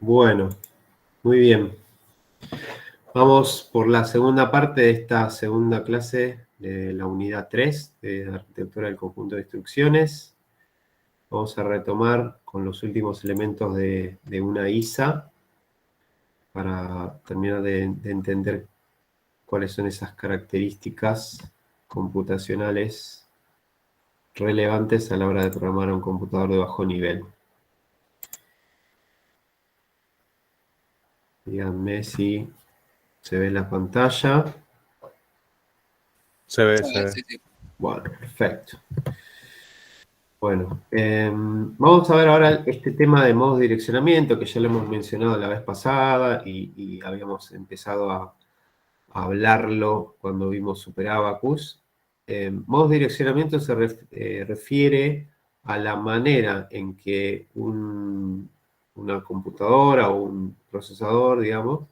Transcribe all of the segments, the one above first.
Bueno, muy bien. Vamos por la segunda parte de esta segunda clase de la unidad 3 de arquitectura del conjunto de instrucciones. Vamos a retomar con los últimos elementos de una ISA para terminar de entender cuáles son esas características computacionales relevantes a la hora de programar un computador de bajo nivel. Díganme si se ve en la pantalla. Se ve, se ve. Sí, sí. Bueno, perfecto. Bueno, vamos a ver ahora este tema de modos de direccionamiento que ya lo hemos mencionado la vez pasada y habíamos empezado a hablarlo cuando vimos Super Abacus. Modos de direccionamiento se refiere a la manera en que una computadora o un procesador, digamos,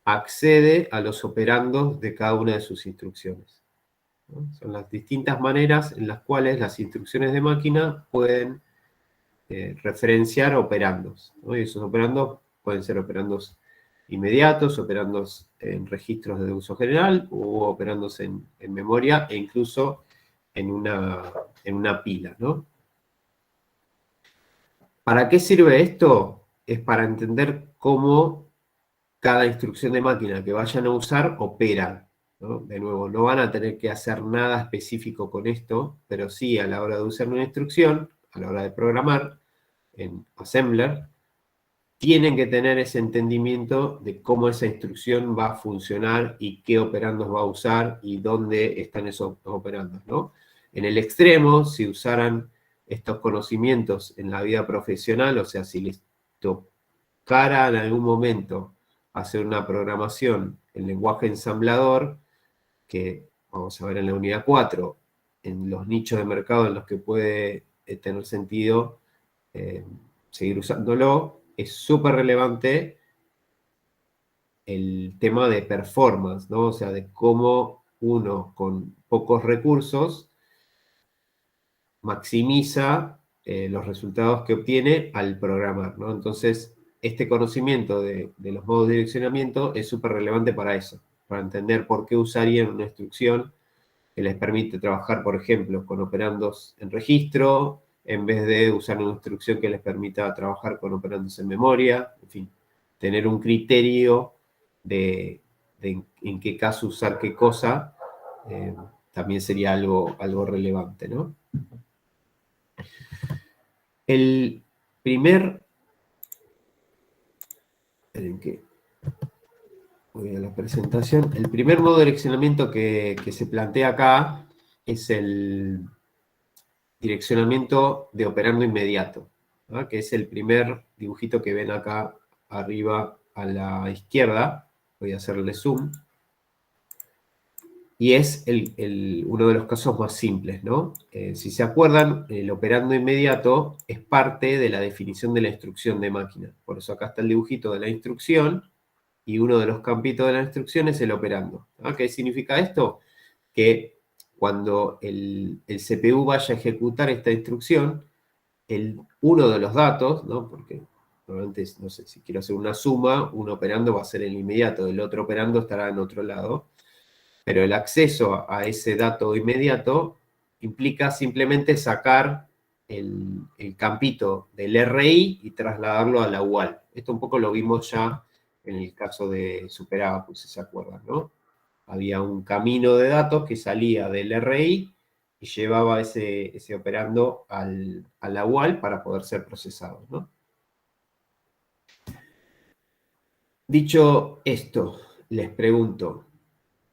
accede a los operandos de cada una de sus instrucciones, ¿no? Son las distintas maneras en las cuales las instrucciones de máquina pueden referenciar operandos, ¿no? Y esos operandos pueden ser operandos inmediatos, operandos en registros de uso general u operandos en memoria e incluso en una pila, ¿no? ¿Para qué sirve esto? Es para entender cómo cada instrucción de máquina que vayan a usar opera, ¿no? De nuevo, no van a tener que hacer nada específico con esto, pero sí a la hora de usar una instrucción, a la hora de programar en Assembler, tienen que tener ese entendimiento de cómo esa instrucción va a funcionar y qué operandos va a usar y dónde están esos operandos, ¿no? En el extremo, si usaran estos conocimientos en la vida profesional, o sea, si les tocara en algún momento hacer una programación en lenguaje ensamblador, que vamos a ver en la unidad 4, en los nichos de mercado en los que puede tener sentido seguir usándolo, es súper relevante el tema de performance, ¿no? O sea, de cómo uno con pocos recursos maximiza los resultados que obtiene al programar, ¿no? Entonces, este conocimiento de los modos de direccionamiento es súper relevante para eso, para entender por qué usarían una instrucción que les permite trabajar, por ejemplo, con operandos en registro, en vez de usar una instrucción que les permita trabajar con operandos en memoria, en fin, tener un criterio de en qué caso usar qué cosa, también sería algo relevante, ¿no? El primer... Esperen que voy a la presentación. El primer modo de direccionamiento que se plantea acá es el direccionamiento de operando inmediato, ¿no? Que es el primer dibujito que ven acá arriba a la izquierda. Voy a hacerle zoom. Y es uno de los casos más simples, ¿no? Si se acuerdan, el operando inmediato es parte de la definición de la instrucción de máquina. Por eso acá está el dibujito de la instrucción y uno de los campitos de la instrucción es el operando, ¿no? ¿Qué significa esto? Que cuando el CPU vaya a ejecutar esta instrucción, uno de los datos, ¿no? Porque normalmente, no sé, si quiero hacer una suma, un operando va a ser el inmediato, el otro operando estará en otro lado. Pero el acceso a ese dato inmediato implica simplemente sacar el campito del RI y trasladarlo a la UAL. Esto un poco lo vimos ya en el caso de Super Abacus, si se acuerdan, ¿no? Había un camino de datos que salía del RI y llevaba ese operando a la UAL para poder ser procesado, ¿no? Dicho esto, les pregunto,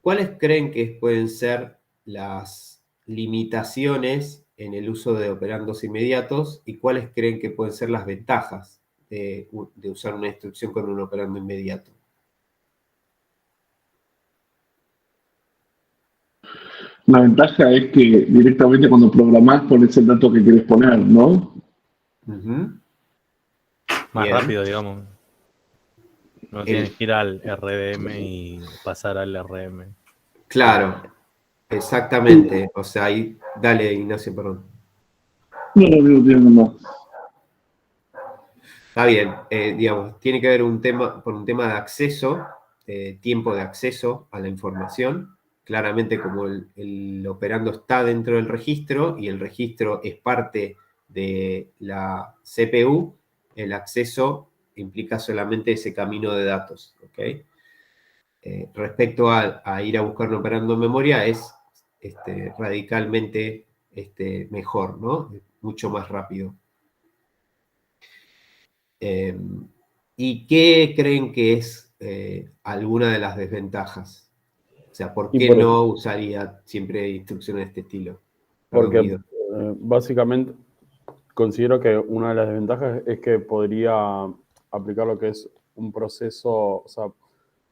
¿cuáles creen que pueden ser las limitaciones en el uso de operandos inmediatos y cuáles creen que pueden ser las ventajas de usar una instrucción con un operando inmediato? La ventaja es que directamente cuando programás pones el dato que quieres poner, ¿no? Ujú. Más Bien. rápido, digamos. No tienes que ir al RDM y pasar al RM. Claro, exactamente. O sea, ahí, dale, Ignacio, perdón. No, no tiene más. Está bien, digamos, tiene que ver por un tema de acceso, tiempo de acceso a la información. Claramente, como el operando está dentro del registro y el registro es parte de la CPU, el acceso implica solamente ese camino de datos, ¿ok? Respecto a ir a buscar un operando en memoria, es radicalmente mejor, ¿no? Mucho más rápido. ¿Y qué creen que es alguna de las desventajas? O sea, ¿por Y qué por, no usaría siempre instrucciones de este estilo? Perdón, porque Guido. básicamente considero que una de las desventajas es que podría aplicar lo que es un proceso, o sea,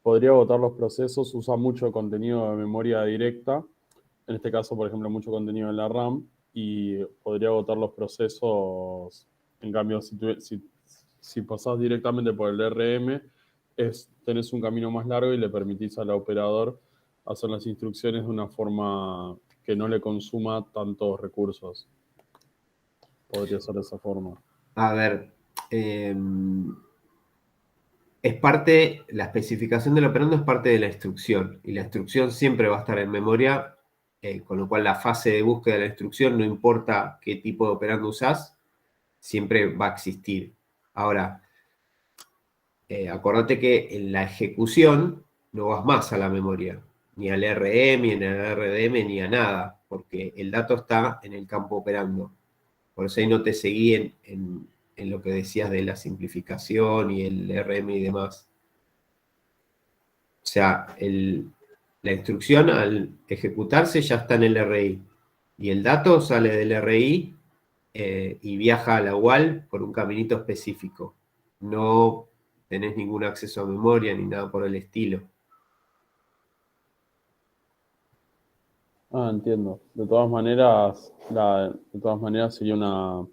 podría agotar los procesos, usa mucho contenido de memoria directa, en este caso, por ejemplo, mucho contenido en la RAM, y podría agotar los procesos. En cambio, si pasás directamente por el DRM, tenés un camino más largo y le permitís al operador hacer las instrucciones de una forma que no le consuma tantos recursos. Podría ser de esa forma. A ver, es parte, la especificación del operando es parte de la instrucción, y la instrucción siempre va a estar en memoria, con lo cual la fase de búsqueda de la instrucción, no importa qué tipo de operando usás, siempre va a existir. Ahora, acordate que en la ejecución no vas más a la memoria, ni al RM, ni al RDM, ni a nada, porque el dato está en el campo operando. Por eso ahí no te seguí en lo que decías de la simplificación y el RM y demás. O sea, la instrucción al ejecutarse ya está en el RI. Y el dato sale del RI y viaja a la UAL por un caminito específico. No tenés ningún acceso a memoria ni nada por el estilo. Ah, entiendo. De todas maneras sería una,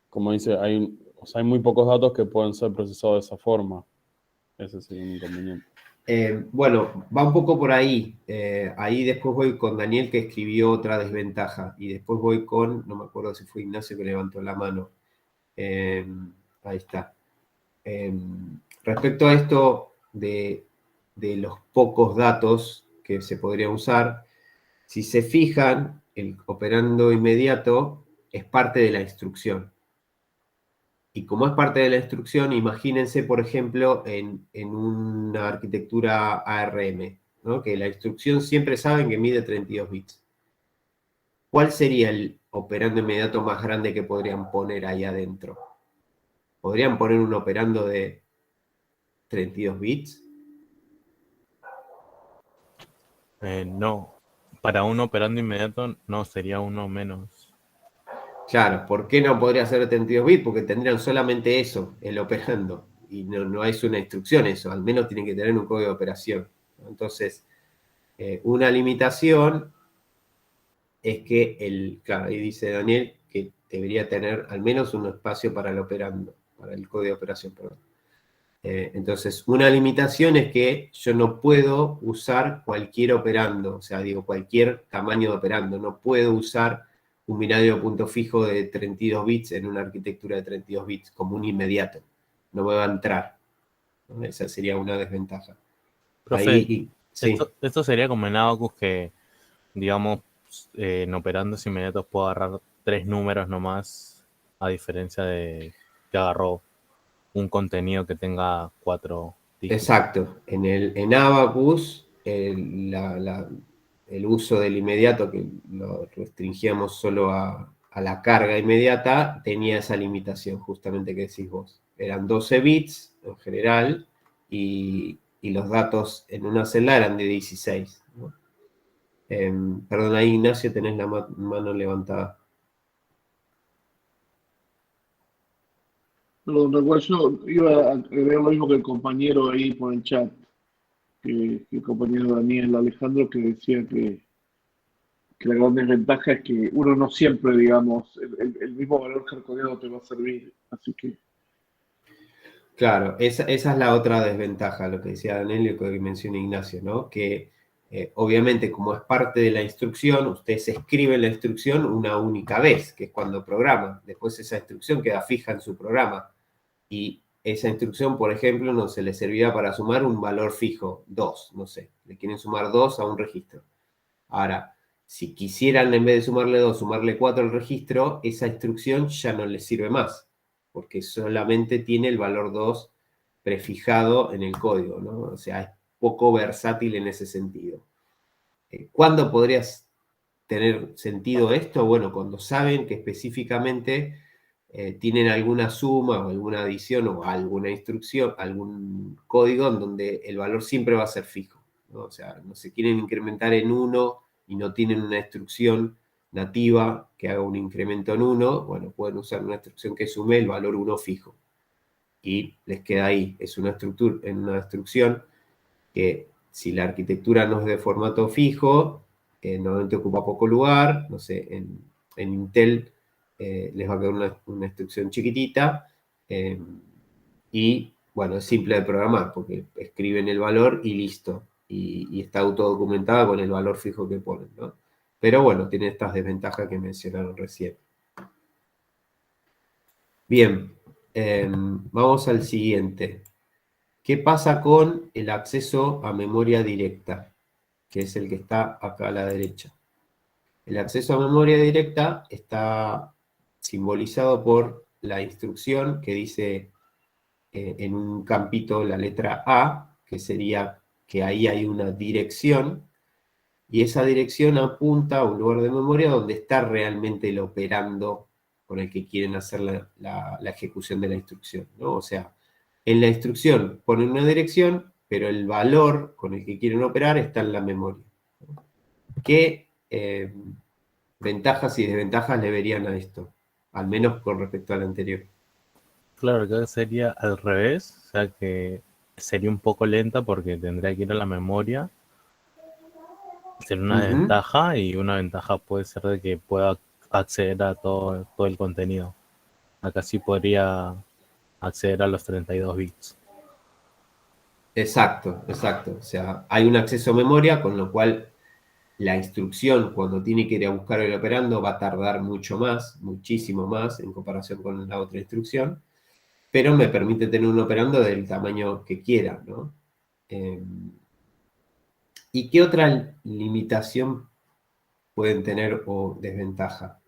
como dice, o sea, hay muy pocos datos que pueden ser procesados de esa forma. Ese sería un inconveniente. Bueno, va un poco por ahí. Ahí después voy con Daniel, que escribió otra desventaja. Y después voy con, no me acuerdo si fue Ignacio que levantó la mano. Ahí está. Respecto a esto de los pocos datos que se podrían usar, si se fijan, el operando inmediato es parte de la instrucción. Y como es parte de la instrucción, imagínense, por ejemplo, en una arquitectura ARM, ¿no? Que la instrucción siempre saben que mide 32 bits. ¿Cuál sería el operando inmediato más grande que podrían poner ahí adentro? ¿Podrían poner un operando de 32 bits? No, para un operando inmediato no, sería uno menos. Claro, ¿por qué no podría ser de 32 bits? Porque tendrían solamente eso, el operando. Y no es una instrucción eso, al menos tienen que tener un código de operación. Entonces, una limitación es que claro, ahí dice Daniel que debería tener al menos un espacio para el operando, para el código de operación, perdón. Entonces, una limitación es que yo no puedo usar cualquier operando, o sea, digo, cualquier tamaño de operando. No puedo usar un binario de punto fijo de 32 bits en una arquitectura de 32 bits como un inmediato. No me va a entrar, ¿no? Esa sería una desventaja. Profe, Sí. esto sería como en Abacus que, digamos, en operandos inmediatos puedo agarrar 3 números nomás, a diferencia de que agarró un contenido que tenga 4 dígitos. Exacto. En Abacus, el uso del inmediato, que lo restringíamos solo a la carga inmediata, tenía esa limitación justamente que decís vos. Eran 12 bits en general y los datos en una celda eran de 16, ¿no? Perdón, ahí Ignacio tenés la mano levantada. Pero igual yo iba a agregar lo mismo que el compañero ahí por el chat, que el compañero Daniel Alejandro, que decía que la gran desventaja es que uno no siempre, digamos, el mismo valor hardcodeado te va a servir. Así que, Claro, esa es la otra desventaja, lo que decía Daniel y lo que menciona Ignacio, ¿no? Que obviamente como es parte de la instrucción, ustedes escriben la instrucción una única vez, que es cuando programan. Después esa instrucción queda fija en su programa. Y esa instrucción, por ejemplo, no se le servirá para sumar un valor fijo, 2, no sé, le quieren sumar 2 a un registro. Ahora, si quisieran en vez de sumarle 2, sumarle 4 al registro, esa instrucción ya no les sirve más, porque solamente tiene el valor 2 prefijado en el código, ¿no? O sea, es poco versátil en ese sentido. ¿Cuándo podrías tener sentido esto? Bueno, cuando saben que específicamente tienen alguna suma o alguna adición o alguna instrucción, algún código en donde el valor siempre va a ser fijo, ¿no? O sea, no se quieren incrementar en 1 y no tienen una instrucción nativa que haga un incremento en 1, bueno, pueden usar una instrucción que sume el valor 1 fijo. Y les queda ahí, es una instrucción que si la arquitectura no es de formato fijo, normalmente ocupa poco lugar, no sé, en Intel les va a quedar una instrucción chiquitita y, bueno, es simple de programar porque escriben el valor y listo, y está autodocumentada con el valor fijo que ponen, ¿no? Pero bueno, tiene estas desventajas que mencionaron recién. Bien, vamos al siguiente. ¿Qué pasa con el acceso a memoria directa? Que es el que está acá a la derecha. El acceso a memoria directa está simbolizado por la instrucción que dice en un campito la letra A, que sería que ahí hay una dirección, y esa dirección apunta a un lugar de memoria donde está realmente el operando con el que quieren hacer la ejecución de la instrucción, ¿no? O sea, en la instrucción ponen una dirección, pero el valor con el que quieren operar está en la memoria. ¿Qué ventajas y desventajas le verían a esto? Al menos con respecto al anterior. Claro, creo que sería al revés, o sea que sería un poco lenta porque tendría que ir a la memoria. Sería una desventaja, y una ventaja puede ser de que pueda acceder a todo el contenido. Acá sí podría acceder a los 32 bits. Exacto, exacto. O sea, hay un acceso a memoria, con lo cual la instrucción, cuando tiene que ir a buscar el operando, va a tardar mucho más, muchísimo más, en comparación con la otra instrucción, pero me permite tener un operando del tamaño que quiera, ¿no? ¿Y qué otra limitación pueden tener o desventaja?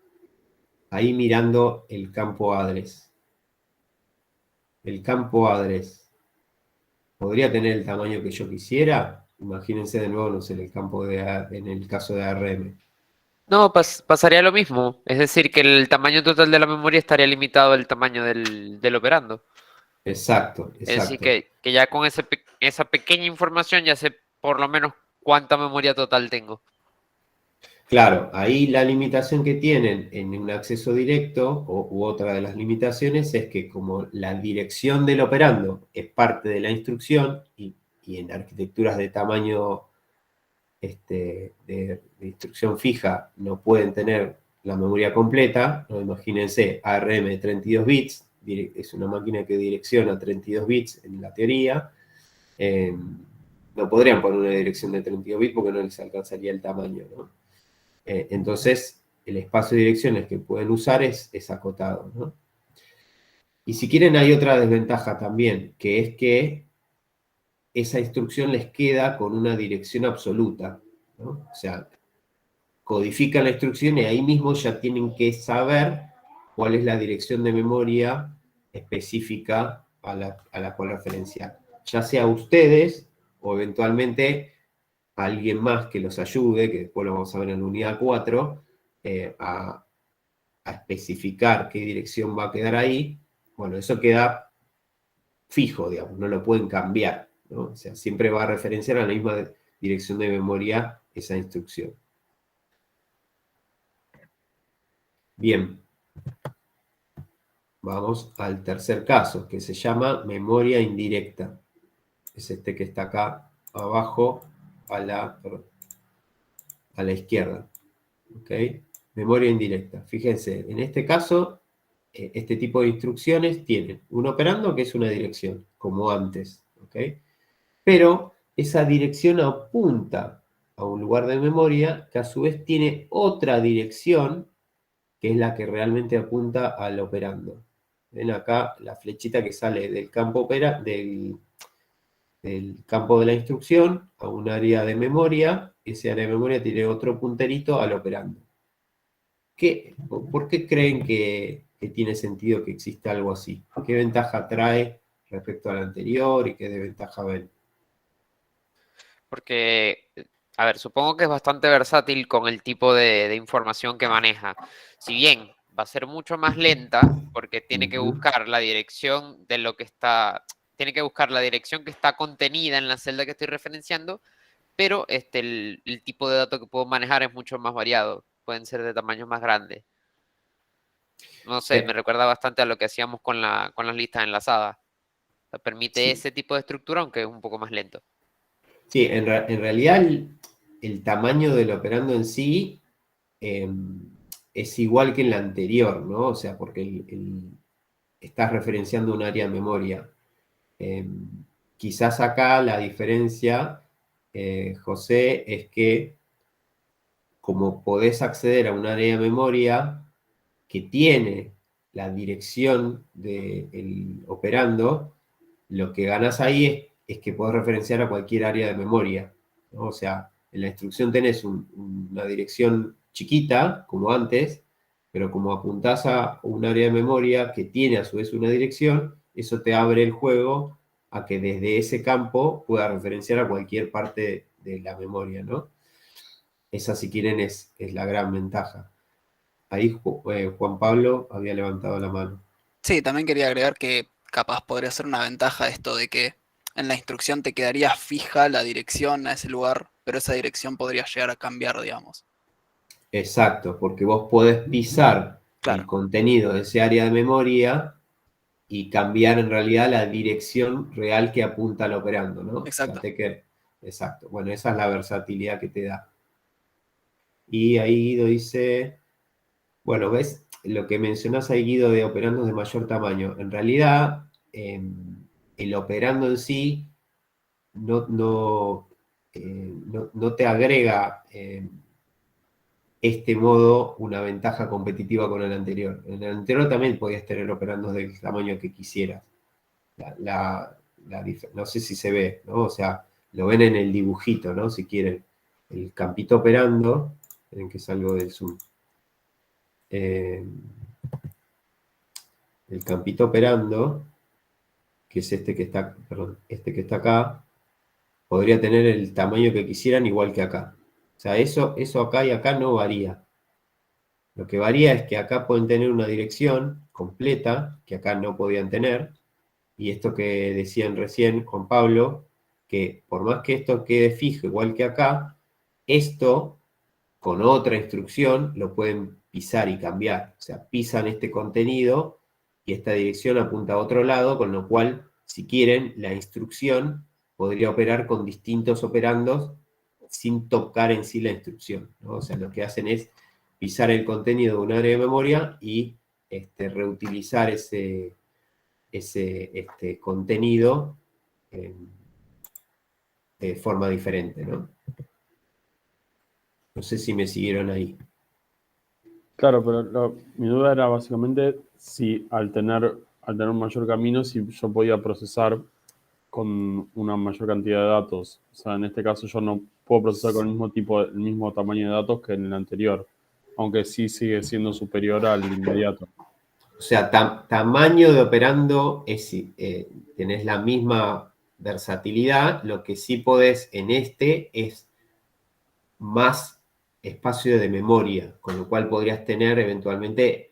Ahí mirando el campo address. El campo address podría tener el tamaño que yo quisiera. Imagínense de nuevo, no sé, en el caso de ARM. No, pasaría lo mismo. Es decir, que el tamaño total de la memoria estaría limitado al tamaño del operando. Exacto, Es decir, exacto. que ya con esa pequeña información ya sé por lo menos cuánta memoria total tengo. Claro, ahí la limitación que tienen en un acceso directo, u otra de las limitaciones, es que como la dirección del operando es parte de la instrucción, y en arquitecturas de tamaño de instrucción fija no pueden tener la memoria completa, ¿no? Imagínense, ARM de 32 bits, es una máquina que direcciona 32 bits en la teoría, no podrían poner una dirección de 32 bits porque no les alcanzaría el tamaño, ¿no? Entonces, el espacio de direcciones que pueden usar es acotado, ¿no? Y si quieren, hay otra desventaja también, que es que esa instrucción les queda con una dirección absoluta, ¿no? O sea, codifican la instrucción y ahí mismo ya tienen que saber cuál es la dirección de memoria específica a la cual referenciar. Ya sea ustedes o eventualmente alguien más que los ayude, que después lo vamos a ver en la unidad 4, a especificar qué dirección va a quedar ahí. Bueno, eso queda fijo, digamos, no lo pueden cambiar, ¿no? O sea, siempre va a referenciar a la misma dirección de memoria esa instrucción. Bien, vamos al tercer caso, que se llama memoria indirecta. Es este que está acá abajo a la izquierda. ¿Ok? Memoria indirecta. Fíjense, en este caso, este tipo de instrucciones tienen un operando que es una dirección, como antes. ¿Ok? Pero esa dirección apunta a un lugar de memoria que a su vez tiene otra dirección que es la que realmente apunta al operando. Ven acá la flechita que sale del campo del campo de la instrucción a un área de memoria. Ese área de memoria tiene otro punterito al operando. ¿Por qué creen que tiene sentido que exista algo así? ¿Qué ventaja trae respecto al anterior y qué desventaja ven? Porque, a ver, supongo que es bastante versátil con el tipo de información que maneja. Si bien va a ser mucho más lenta, porque tiene que Ujú. buscar la dirección de lo que está, tiene que buscar la dirección que está contenida en la celda que estoy referenciando, pero el tipo de datos que puedo manejar es mucho más variado. Pueden ser de tamaños más grandes. No sé, me Eh, recuerda bastante a lo que hacíamos con las listas enlazadas. O sea, permite sí, ese tipo de estructura, aunque es un poco más lento. sí, en realidad el tamaño del operando en sí eh, es igual que en la anterior, ¿no? O sea, porque estás referenciando un área de memoria. Eh, Quizás acá la diferencia, José, es que como podés acceder a un área de memoria que tiene la dirección del operando, lo que ganas ahí es que podés referenciar a cualquier área de memoria, ¿no? O sea, en la instrucción tenés una dirección chiquita, como antes, pero como apuntás a un área de memoria que tiene a su vez una dirección, eso te abre el juego a que desde ese campo pueda referenciar a cualquier parte de la memoria, ¿no? Esa, si quieren, es la gran ventaja. Ahí Juan Pablo había levantado la mano. Sí, también quería agregar que capaz podría ser una ventaja esto de que en la instrucción te quedaría fija la dirección a ese lugar, pero esa dirección podría llegar a cambiar, digamos. Exacto, porque vos podés pisar el Claro, contenido de ese área de memoria y cambiar en realidad la dirección real que apunta al operando, ¿no? exacto. Fíjate que, exacto. Bueno, esa es la versatilidad que te da. Y ahí Guido dice, bueno, ¿ves? Lo que mencionás ahí, Guido, de operandos de mayor tamaño. En realidad, el operando en sí no te agrega este modo una ventaja competitiva con el anterior. En el anterior también podías tener operandos del tamaño que quisieras. No sé si se ve, ¿no? O sea, lo ven en el dibujito, ¿no? Si quieren. El campito operando, en que salgo del zoom. Eh, el campito operando, que es este que está, perdón, este que está acá, podría tener el tamaño que quisieran igual que acá. O sea, eso acá y acá no varía. Lo que varía es que acá pueden tener una dirección completa, que acá no podían tener, y esto que decían recién Juan Pablo, que por más que esto quede fijo igual que acá, esto con otra instrucción lo pueden pisar y cambiar. O sea, pisan este contenido y esta dirección apunta a otro lado, con lo cual, si quieren, la instrucción podría operar con distintos operandos sin tocar en sí la instrucción, ¿no? O sea, lo que hacen es pisar el contenido de un área de memoria y reutilizar ese contenido de forma diferente, ¿no? No sé si me siguieron ahí. Claro, pero mi duda era básicamente si al tener un mayor camino, si yo podía procesar con una mayor cantidad de datos. O sea, en este caso yo no puedo procesar con el mismo tamaño de datos que en el anterior, aunque sí sigue siendo superior al inmediato. O sea, tamaño de operando tenés la misma versatilidad, lo que sí podés en este es más espacio de memoria, con lo cual podrías tener eventualmente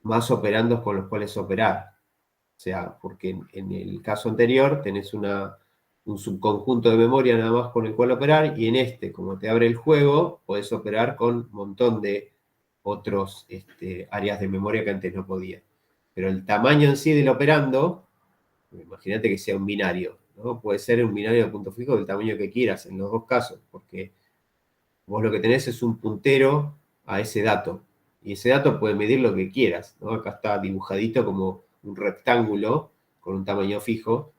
más operandos con los cuales operar. O sea, porque en el caso anterior tenés un subconjunto de memoria nada más con el cual operar, y en este, como te abre el juego, podés operar con un montón de otros áreas de memoria que antes no podías. Pero el tamaño en sí del operando, imagínate que sea un binario, ¿no? Puede ser un binario de punto fijo del tamaño que quieras en los dos casos, porque vos lo que tenés es un puntero a ese dato. Y ese dato puede medir lo que quieras, ¿no? Acá está dibujadito como un rectángulo con un tamaño fijo,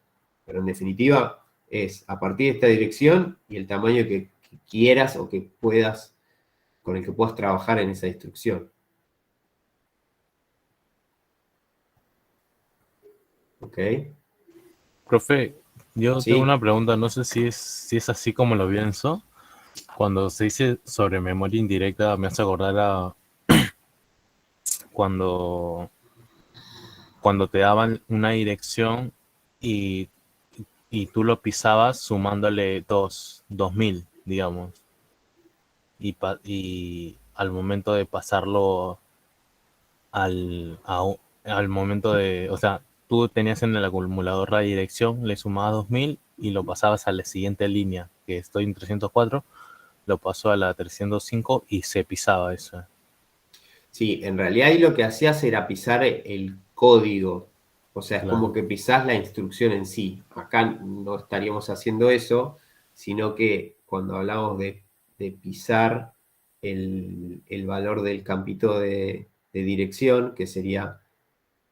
pero en definitiva es a partir de esta dirección y el tamaño que quieras o que puedas, con el que puedas trabajar en esa instrucción. ¿Ok? Profe, yo Sí. tengo una pregunta, no sé si es así como lo pienso. Cuando se dice sobre memoria indirecta, me hace acordar a cuando, cuando te daban una dirección y, y tú lo pisabas sumándole 2000, digamos. Y al momento de pasarlo al momento de, o sea, tú tenías en el acumulador la dirección, le sumabas 2000 y lo pasabas a la siguiente línea, que estoy en 304, lo pasó a la 305 y se pisaba eso. Sí, en realidad ahí lo que hacías era pisar el código, o sea, es Claro. como que pisás la instrucción en sí. Acá no estaríamos haciendo eso, sino que cuando hablamos de pisar el valor del campito de dirección, que sería,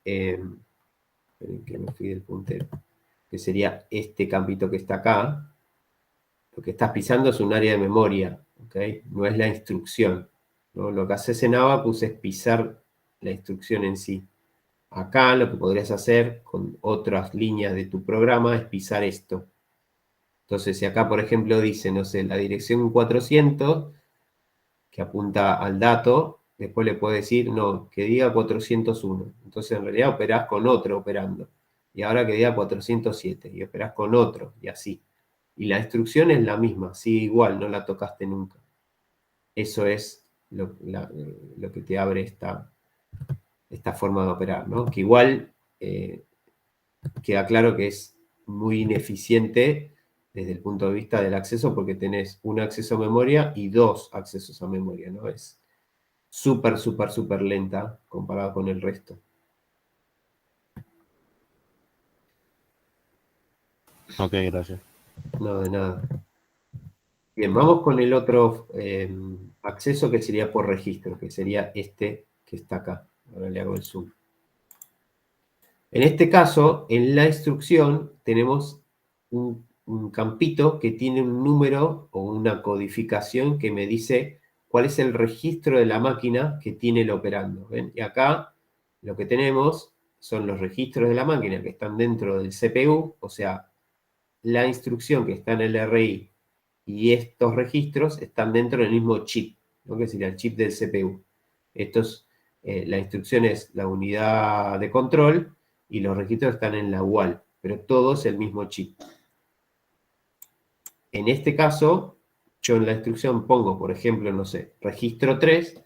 esperen que me fui del puntero, que sería este campito que está acá, lo que estás pisando es un área de memoria, ¿ok? No es la instrucción, ¿no? Lo que haces en Abacus es pisar la instrucción en sí. Acá lo que podrías hacer con otras líneas de tu programa es pisar esto. Entonces, si acá, por ejemplo, dice, no sé, la dirección 400, que apunta al dato, después le puedes decir, no, que diga 401. Entonces, en realidad operás con otro operando. Y ahora que diga 407, y operás con otro, y así. Y la instrucción es la misma, sigue igual, no la tocaste nunca. Eso es lo que te abre esta forma de operar, ¿no? Que igual queda claro que es muy ineficiente desde el punto de vista del acceso porque tenés un acceso a memoria y dos accesos a memoria, ¿no? Es súper, súper, súper lenta comparado con el resto. Ok, gracias. No, de nada. Bien, vamos con el otro acceso que sería por registro, que sería este que está acá. Ahora le hago el zoom. En este caso, en la instrucción tenemos un campito que tiene un número o una codificación que me dice cuál es el registro de la máquina que tiene el operando. ¿Ven? Y acá lo que tenemos son los registros de la máquina que están dentro del CPU, o sea, la instrucción que está en el RI y estos registros están dentro del mismo chip, ¿no? Que sería el chip del CPU. La instrucción es la unidad de control y los registros están en la UAL, pero todos el mismo chip. En este caso, yo en la instrucción pongo, por ejemplo, no sé, registro 3,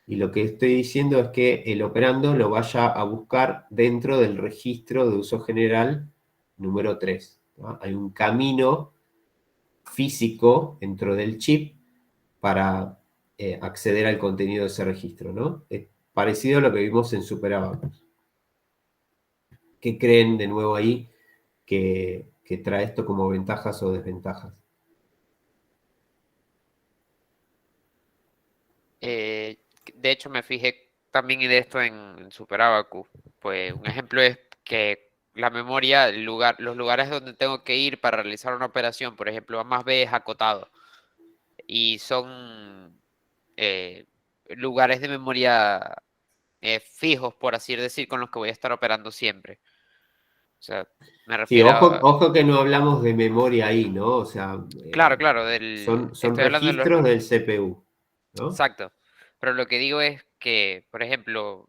y lo que estoy diciendo es que el operando lo vaya a buscar dentro del registro de uso general número 3, ¿no? Hay un camino físico dentro del chip para acceder al contenido de ese registro, ¿no? Es parecido a lo que vimos en SuperAbacus. ¿Qué creen de nuevo ahí que trae esto como ventajas o desventajas? De hecho, me fijé también de esto en Super Abacus. Pues un ejemplo es que la memoria, los lugares donde tengo que ir para realizar una operación, por ejemplo, A más B es acotado. Y son lugares de memoria fijos, por así decir, con los que voy a estar operando siempre. O sea, me Sí, refiero a... ojo que no hablamos de memoria ahí, ¿no? O sea, Claro, claro, son estoy hablando de los... registros del CPU, ¿no? Exacto. Pero lo que digo es que, por ejemplo,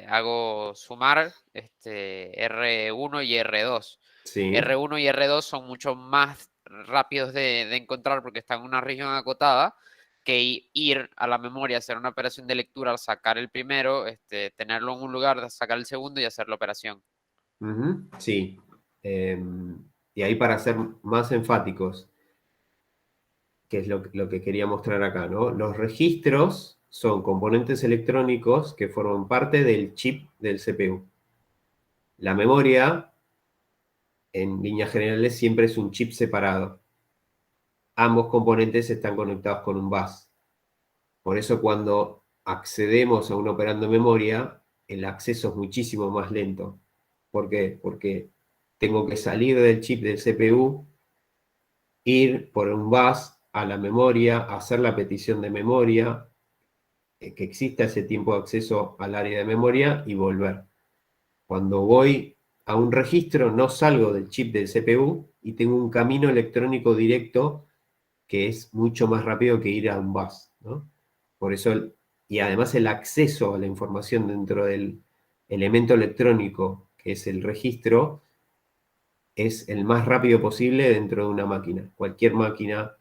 hago sumar R1 y R2. Sí. R1 y R2 son mucho más rápidos de encontrar porque están en una región acotada que ir a la memoria, hacer una operación de lectura, sacar el primero, tenerlo en un lugar, sacar el segundo y hacer la operación. Ujú, sí. Y ahí para ser más enfáticos, que es lo que quería mostrar acá, ¿no? Los registros son componentes electrónicos que forman parte del chip del CPU. La memoria, en líneas generales, siempre es un chip separado. Ambos componentes están conectados con un bus. Por eso cuando accedemos a un operando de memoria, el acceso es muchísimo más lento. ¿Por qué? Porque tengo que salir del chip del CPU, ir por un bus a la memoria, hacer la petición de memoria, que exista ese tiempo de acceso al área de memoria y volver. Cuando voy a un registro, no salgo del chip del CPU y tengo un camino electrónico directo que es mucho más rápido que ir a un bus, ¿no? Por eso, y además el acceso a la información dentro del elemento electrónico, que es el registro, es el más rápido posible dentro de una máquina. Cualquier máquina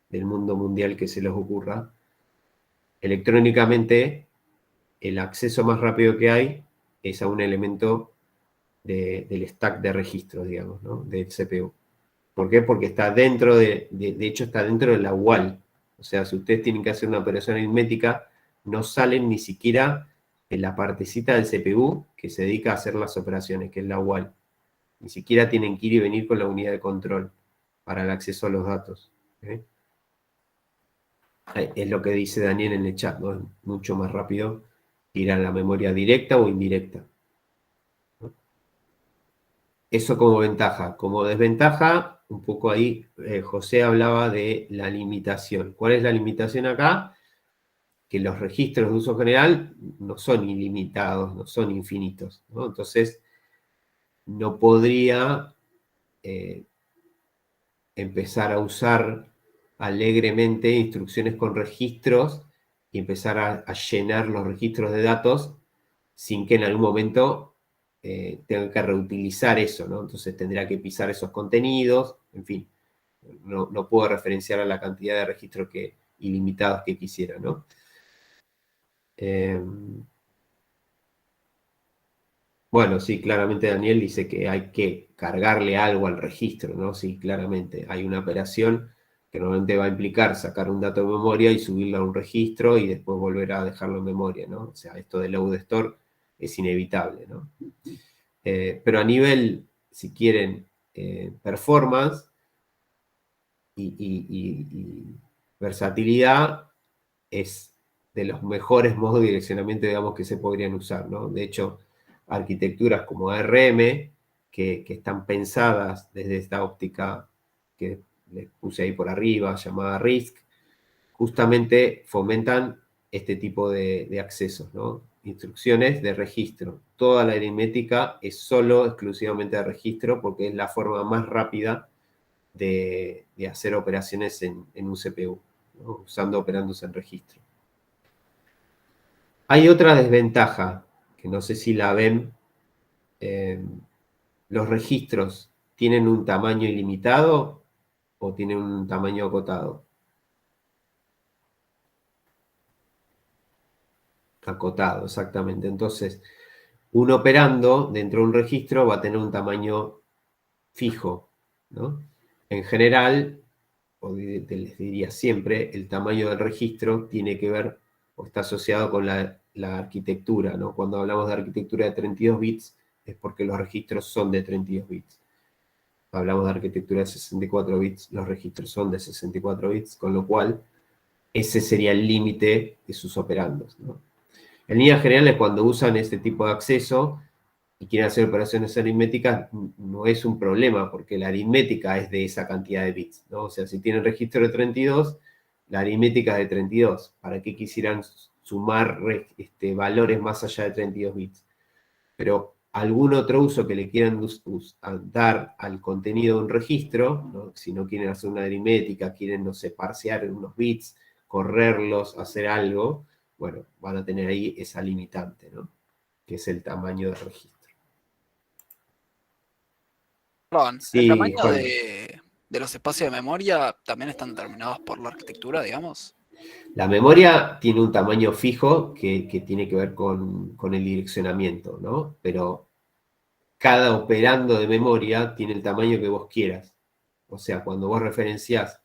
del mundo mundial que se les ocurra, electrónicamente, el acceso más rápido que hay es a un elemento del stack de registros, digamos, ¿no? Del CPU. ¿Por qué? Porque está dentro de hecho está dentro de la UAL. O sea, si ustedes tienen que hacer una operación aritmética, no salen ni siquiera en la partecita del CPU que se dedica a hacer las operaciones, que es la UAL. Ni siquiera tienen que ir y venir con la unidad de control para el acceso a los datos. ¿Eh? Es lo que dice Daniel en el chat, ¿no? Es mucho más rápido ir a la memoria directa o indirecta. ¿No? Eso como ventaja. Como desventaja, un poco ahí José hablaba de la limitación. ¿Cuál es la limitación acá? Que los registros de uso general no son ilimitados, no son infinitos, ¿no? Entonces, no podría empezar a usar alegremente instrucciones con registros y empezar a llenar los registros de datos sin que en algún momento tenga que reutilizar eso, ¿no? Entonces tendría que pisar esos contenidos, en fin, no puedo referenciar a la cantidad de registros ilimitados que quisiera, ¿no? Bueno, sí, claramente Daniel dice que hay que cargarle algo al registro, ¿no? Sí, claramente. Hay una operación que normalmente va a implicar sacar un dato de memoria y subirlo a un registro y después volver a dejarlo en memoria, ¿no? O sea, esto de load store es inevitable, ¿no? Pero a nivel, si quieren, performance y versatilidad, es de los mejores modos de direccionamiento, digamos, que se podrían usar, ¿no? De hecho, arquitecturas como ARM, que están pensadas desde esta óptica que les puse ahí por arriba, llamada RISC, justamente fomentan este tipo de accesos, ¿no? Instrucciones de registro. Toda la aritmética es solo, exclusivamente de registro, porque es la forma más rápida de hacer operaciones en un CPU, ¿no? Usando operandos en registro. Hay otra desventaja, que no sé si la ven. ¿Los registros tienen un tamaño ilimitado o tienen un tamaño acotado? Acotado, exactamente. Entonces, un operando dentro de un registro va a tener un tamaño fijo, ¿no? En general, o les diría siempre, el tamaño del registro tiene que ver o está asociado con la arquitectura, ¿no? Cuando hablamos de arquitectura de 32 bits, es porque los registros son de 32 bits. Hablamos de arquitectura de 64 bits, los registros son de 64 bits, con lo cual ese sería el límite de sus operandos, ¿no? En líneas generales, cuando usan este tipo de acceso y quieren hacer operaciones aritméticas, no es un problema, porque la aritmética es de esa cantidad de bits, ¿no? O sea, si tienen registro de 32, la aritmética es de 32. ¿Para qué quisieran sumar valores más allá de 32 bits? Pero algún otro uso que le quieran dar al contenido de un registro, ¿no? Si no quieren hacer una aritmética, quieren, no sé, parsear unos bits, correrlos, hacer algo, bueno, van a tener ahí esa limitante, ¿no? Que es el tamaño del registro. Perdón, ¿el Sí, tamaño Juan. de los espacios de memoria también están determinados por la arquitectura, digamos? La memoria tiene un tamaño fijo que tiene que ver con el direccionamiento, ¿no? Pero cada operando de memoria tiene el tamaño que vos quieras. O sea, cuando vos referenciás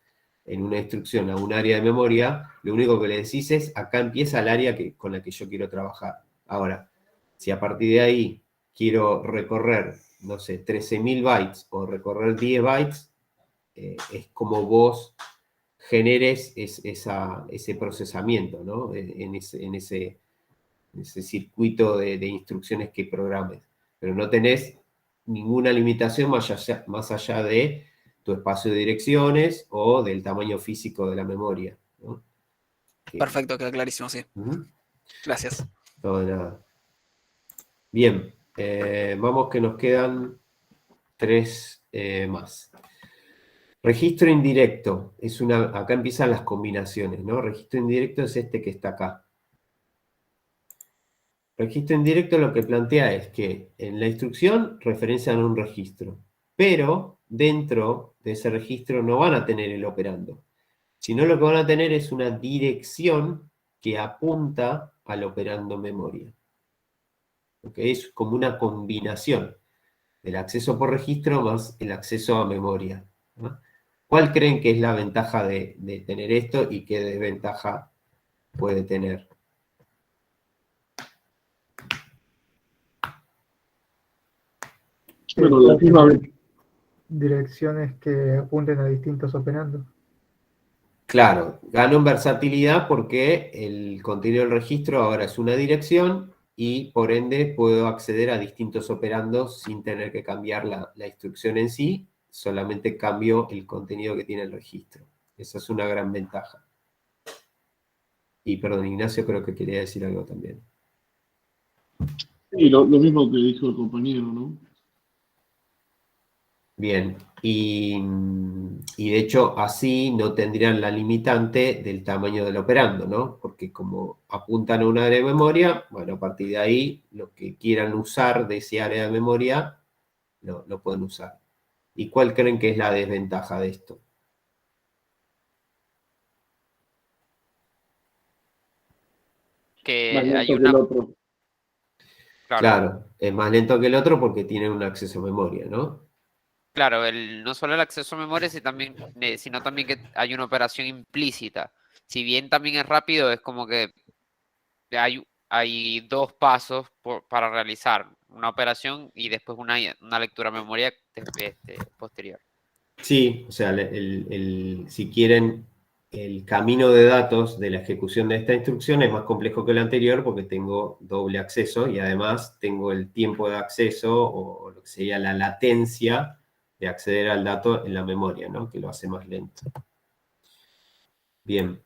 en una instrucción a un área de memoria, lo único que le decís es, acá empieza el área con la que yo quiero trabajar. Ahora, si a partir de ahí quiero recorrer, no sé, 13.000 bytes o recorrer 10 bytes, es como vos generes ese procesamiento, ¿no? En ese circuito de instrucciones que programes. Pero no tenés ninguna limitación más allá de tu espacio de direcciones o del tamaño físico de la memoria, ¿no? Perfecto, queda clarísimo, sí. Uh-huh. Gracias. No, nada. Bien. Vamos que nos quedan 3 más. Registro indirecto. Acá empiezan las combinaciones, ¿no? Registro indirecto es este que está acá. Registro indirecto lo que plantea es que en la instrucción referencian un registro, pero dentro de ese registro no van a tener el operando, sino lo que van a tener es una dirección que apunta al operando memoria. ¿Ok? Es como una combinación del acceso por registro más el acceso a memoria, ¿no? ¿Cuál creen que es la ventaja de tener esto y qué desventaja puede tener? Bueno, la última vez. Direcciones que apunten a distintos operandos. Claro, gano en versatilidad porque el contenido del registro ahora es una dirección y por ende puedo acceder a distintos operandos sin tener que cambiar la instrucción en sí, solamente cambio el contenido que tiene el registro. Esa es una gran ventaja. Y perdón, Ignacio creo que quería decir algo también. Sí, lo mismo que dijo el compañero, ¿no? Bien, y de hecho así no tendrían la limitante del tamaño del operando, ¿no? Porque como apuntan a un área de memoria, bueno, a partir de ahí lo que quieran usar de ese área de memoria lo pueden usar. ¿Y cuál creen que es la desventaja de esto? Que Más lento hay que el una... otro. Claro, es más lento que el otro porque tiene un acceso a memoria, ¿no? Claro, no solo el acceso a memoria, sino también que hay una operación implícita. Si bien también es rápido, es como que hay 2 pasos para realizar una operación y después una lectura a memoria posterior. Sí, o sea, si quieren, el camino de datos de la ejecución de esta instrucción es más complejo que el anterior porque tengo doble acceso y además tengo el tiempo de acceso o lo que sería la latencia de acceder al dato en la memoria, ¿no? Que lo hace más lento. Bien.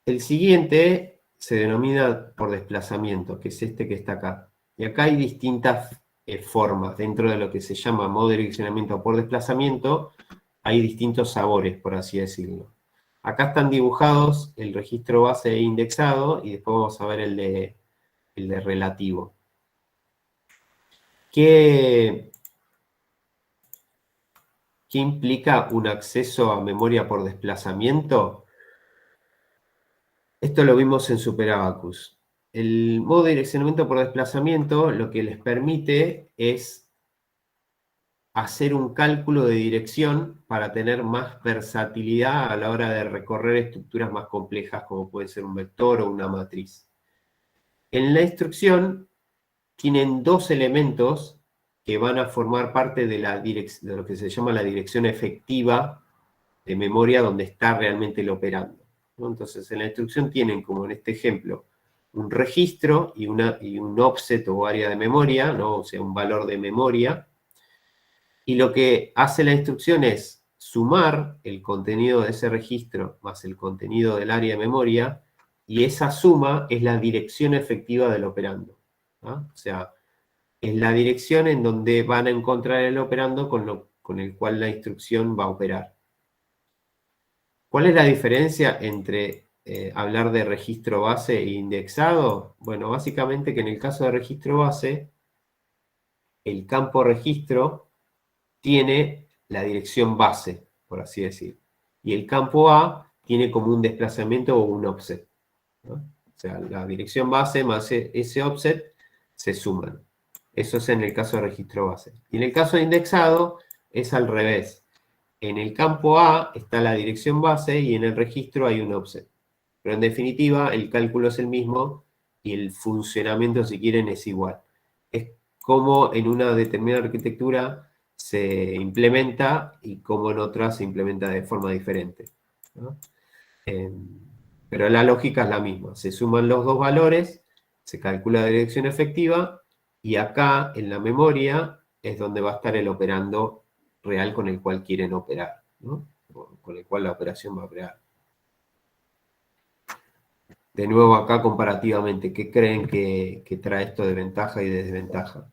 El siguiente se denomina por desplazamiento, que es este que está acá. Y acá hay distintas formas. Dentro de lo que se llama modo de direccionamiento por desplazamiento, hay distintos sabores, por así decirlo. Acá están dibujados el registro base e indexado y después vamos a ver el de relativo. ¿Qué implica un acceso a memoria por desplazamiento? Esto lo vimos en SuperAbacus. El modo de direccionamiento por desplazamiento lo que les permite es hacer un cálculo de dirección para tener más versatilidad a la hora de recorrer estructuras más complejas como puede ser un vector o una matriz. En la instrucción tienen 2 elementos que van a formar parte de lo que se llama la dirección efectiva de memoria donde está realmente el operando, ¿no? Entonces, en la instrucción tienen, como en este ejemplo, un registro y un offset o área de memoria, ¿no? O sea, un valor de memoria. Y lo que hace la instrucción es sumar el contenido de ese registro más el contenido del área de memoria, y esa suma es la dirección efectiva del operando, ¿no? O sea, es la dirección en donde van a encontrar el operando con el cual la instrucción va a operar. ¿Cuál es la diferencia entre hablar de registro base e indexado? Bueno, básicamente que en el caso de registro base, el campo registro tiene la dirección base, por así decir. Y el campo A tiene como un desplazamiento o un offset, ¿no? O sea, la dirección base más ese offset se suman. Eso es en el caso de registro base. Y en el caso de indexado es al revés. En el campo A está la dirección base y en el registro hay un offset. Pero en definitiva, el cálculo es el mismo y el funcionamiento, si quieren, es igual. Es como en una determinada arquitectura se implementa y como en otra se implementa de forma diferente, ¿no? Pero la lógica es la misma. Se suman los 2 valores, se calcula la dirección efectiva y acá en la memoria es donde va a estar el operando real con el cual quieren operar, ¿no? Con el cual la operación va a operar. De nuevo acá comparativamente, ¿qué creen que trae esto de ventaja y de desventaja?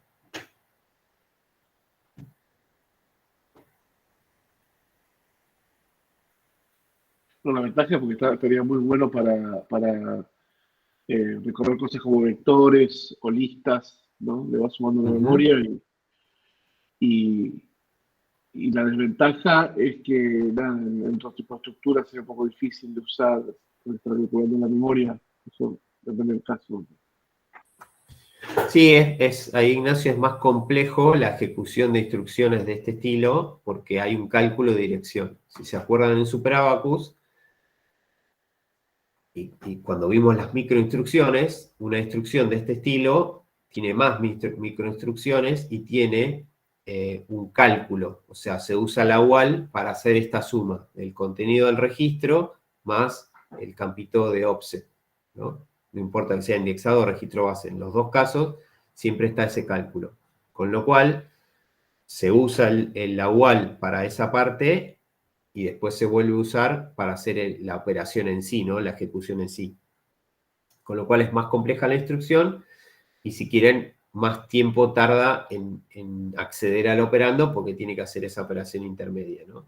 Bueno, la ventaja es porque estaría muy bueno para recorrer cosas como vectores o listas, ¿no? Le vas sumando la Ujú. memoria y, y la desventaja es que nada, en otro tipo de estructuras sería un poco difícil de usar, porque estar calculando en la memoria, eso depende del caso. Sí, ahí, Ignacio, es más complejo la ejecución de instrucciones de este estilo porque hay un cálculo de dirección. Si se acuerdan en SuperAbacus, y cuando vimos las microinstrucciones, una instrucción de este estilo tiene más microinstrucciones y tiene un cálculo. O sea, se usa la UAL para hacer esta suma del contenido del registro más el campito de offset, ¿no? No importa que sea indexado o registro base. En los dos casos siempre está ese cálculo. Con lo cual, se usa la UAL para esa parte y después se vuelve a usar para hacer la operación en sí, ¿no? La ejecución en sí. Con lo cual es más compleja la instrucción y si quieren, más tiempo tarda en acceder al operando porque tiene que hacer esa operación intermedia, ¿no?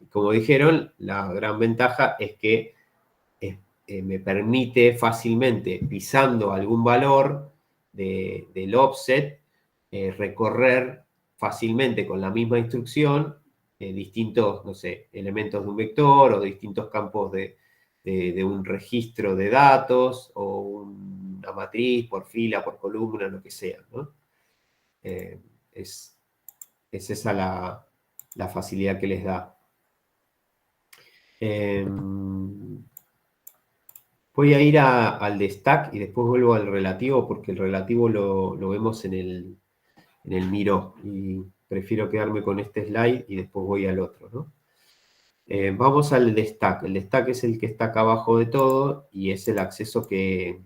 Como dijeron, la gran ventaja es que me permite fácilmente, pisando algún valor del offset, recorrer fácilmente con la misma instrucción distintos, no sé, elementos de un vector o distintos campos de un registro de datos o una matriz por fila, por columna, lo que sea, ¿no? Eh, es, es esa la facilidad que les da. Voy a ir al de stack y después vuelvo al relativo porque el relativo lo vemos en el Miro y prefiero quedarme con este slide y después voy al otro, ¿no? Vamos al de stack. El de stack es el que está acá abajo de todo y es el acceso que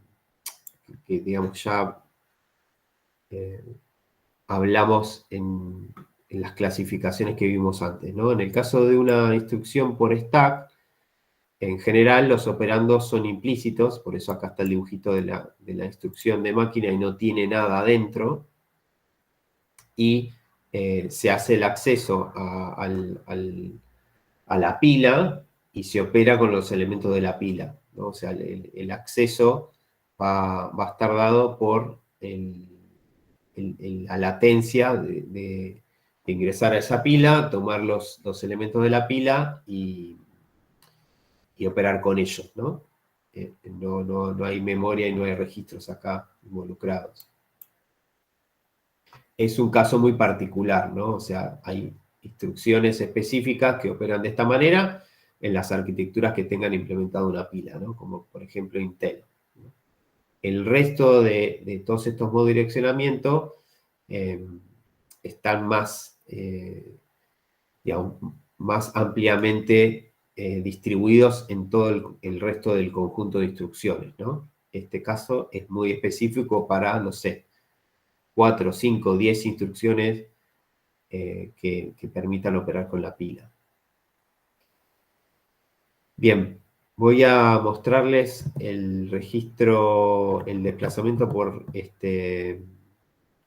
digamos, ya hablamos en las clasificaciones que vimos antes, ¿no? En el caso de una instrucción por stack, en general, los operandos son implícitos, por eso acá está el dibujito de la instrucción de máquina y no tiene nada adentro. Y se hace el acceso a la pila y se opera con los elementos de la pila, ¿no? O sea, el acceso va a estar dado por la latencia de ingresar a esa pila, tomar los elementos de la pila y operar con ellos, ¿no? No hay memoria y no hay registros acá involucrados. Es un caso muy particular, ¿no? O sea, hay instrucciones específicas que operan de esta manera en las arquitecturas que tengan implementado una pila, ¿no? Como por ejemplo Intel, ¿no? El resto de todos estos modos de direccionamiento están digamos, más ampliamente distribuidos en todo el resto del conjunto de instrucciones, ¿no? Este caso es muy específico para, no sé, 4, 5, 10 instrucciones que permitan operar con la pila. Bien, voy a mostrarles el registro, el desplazamiento por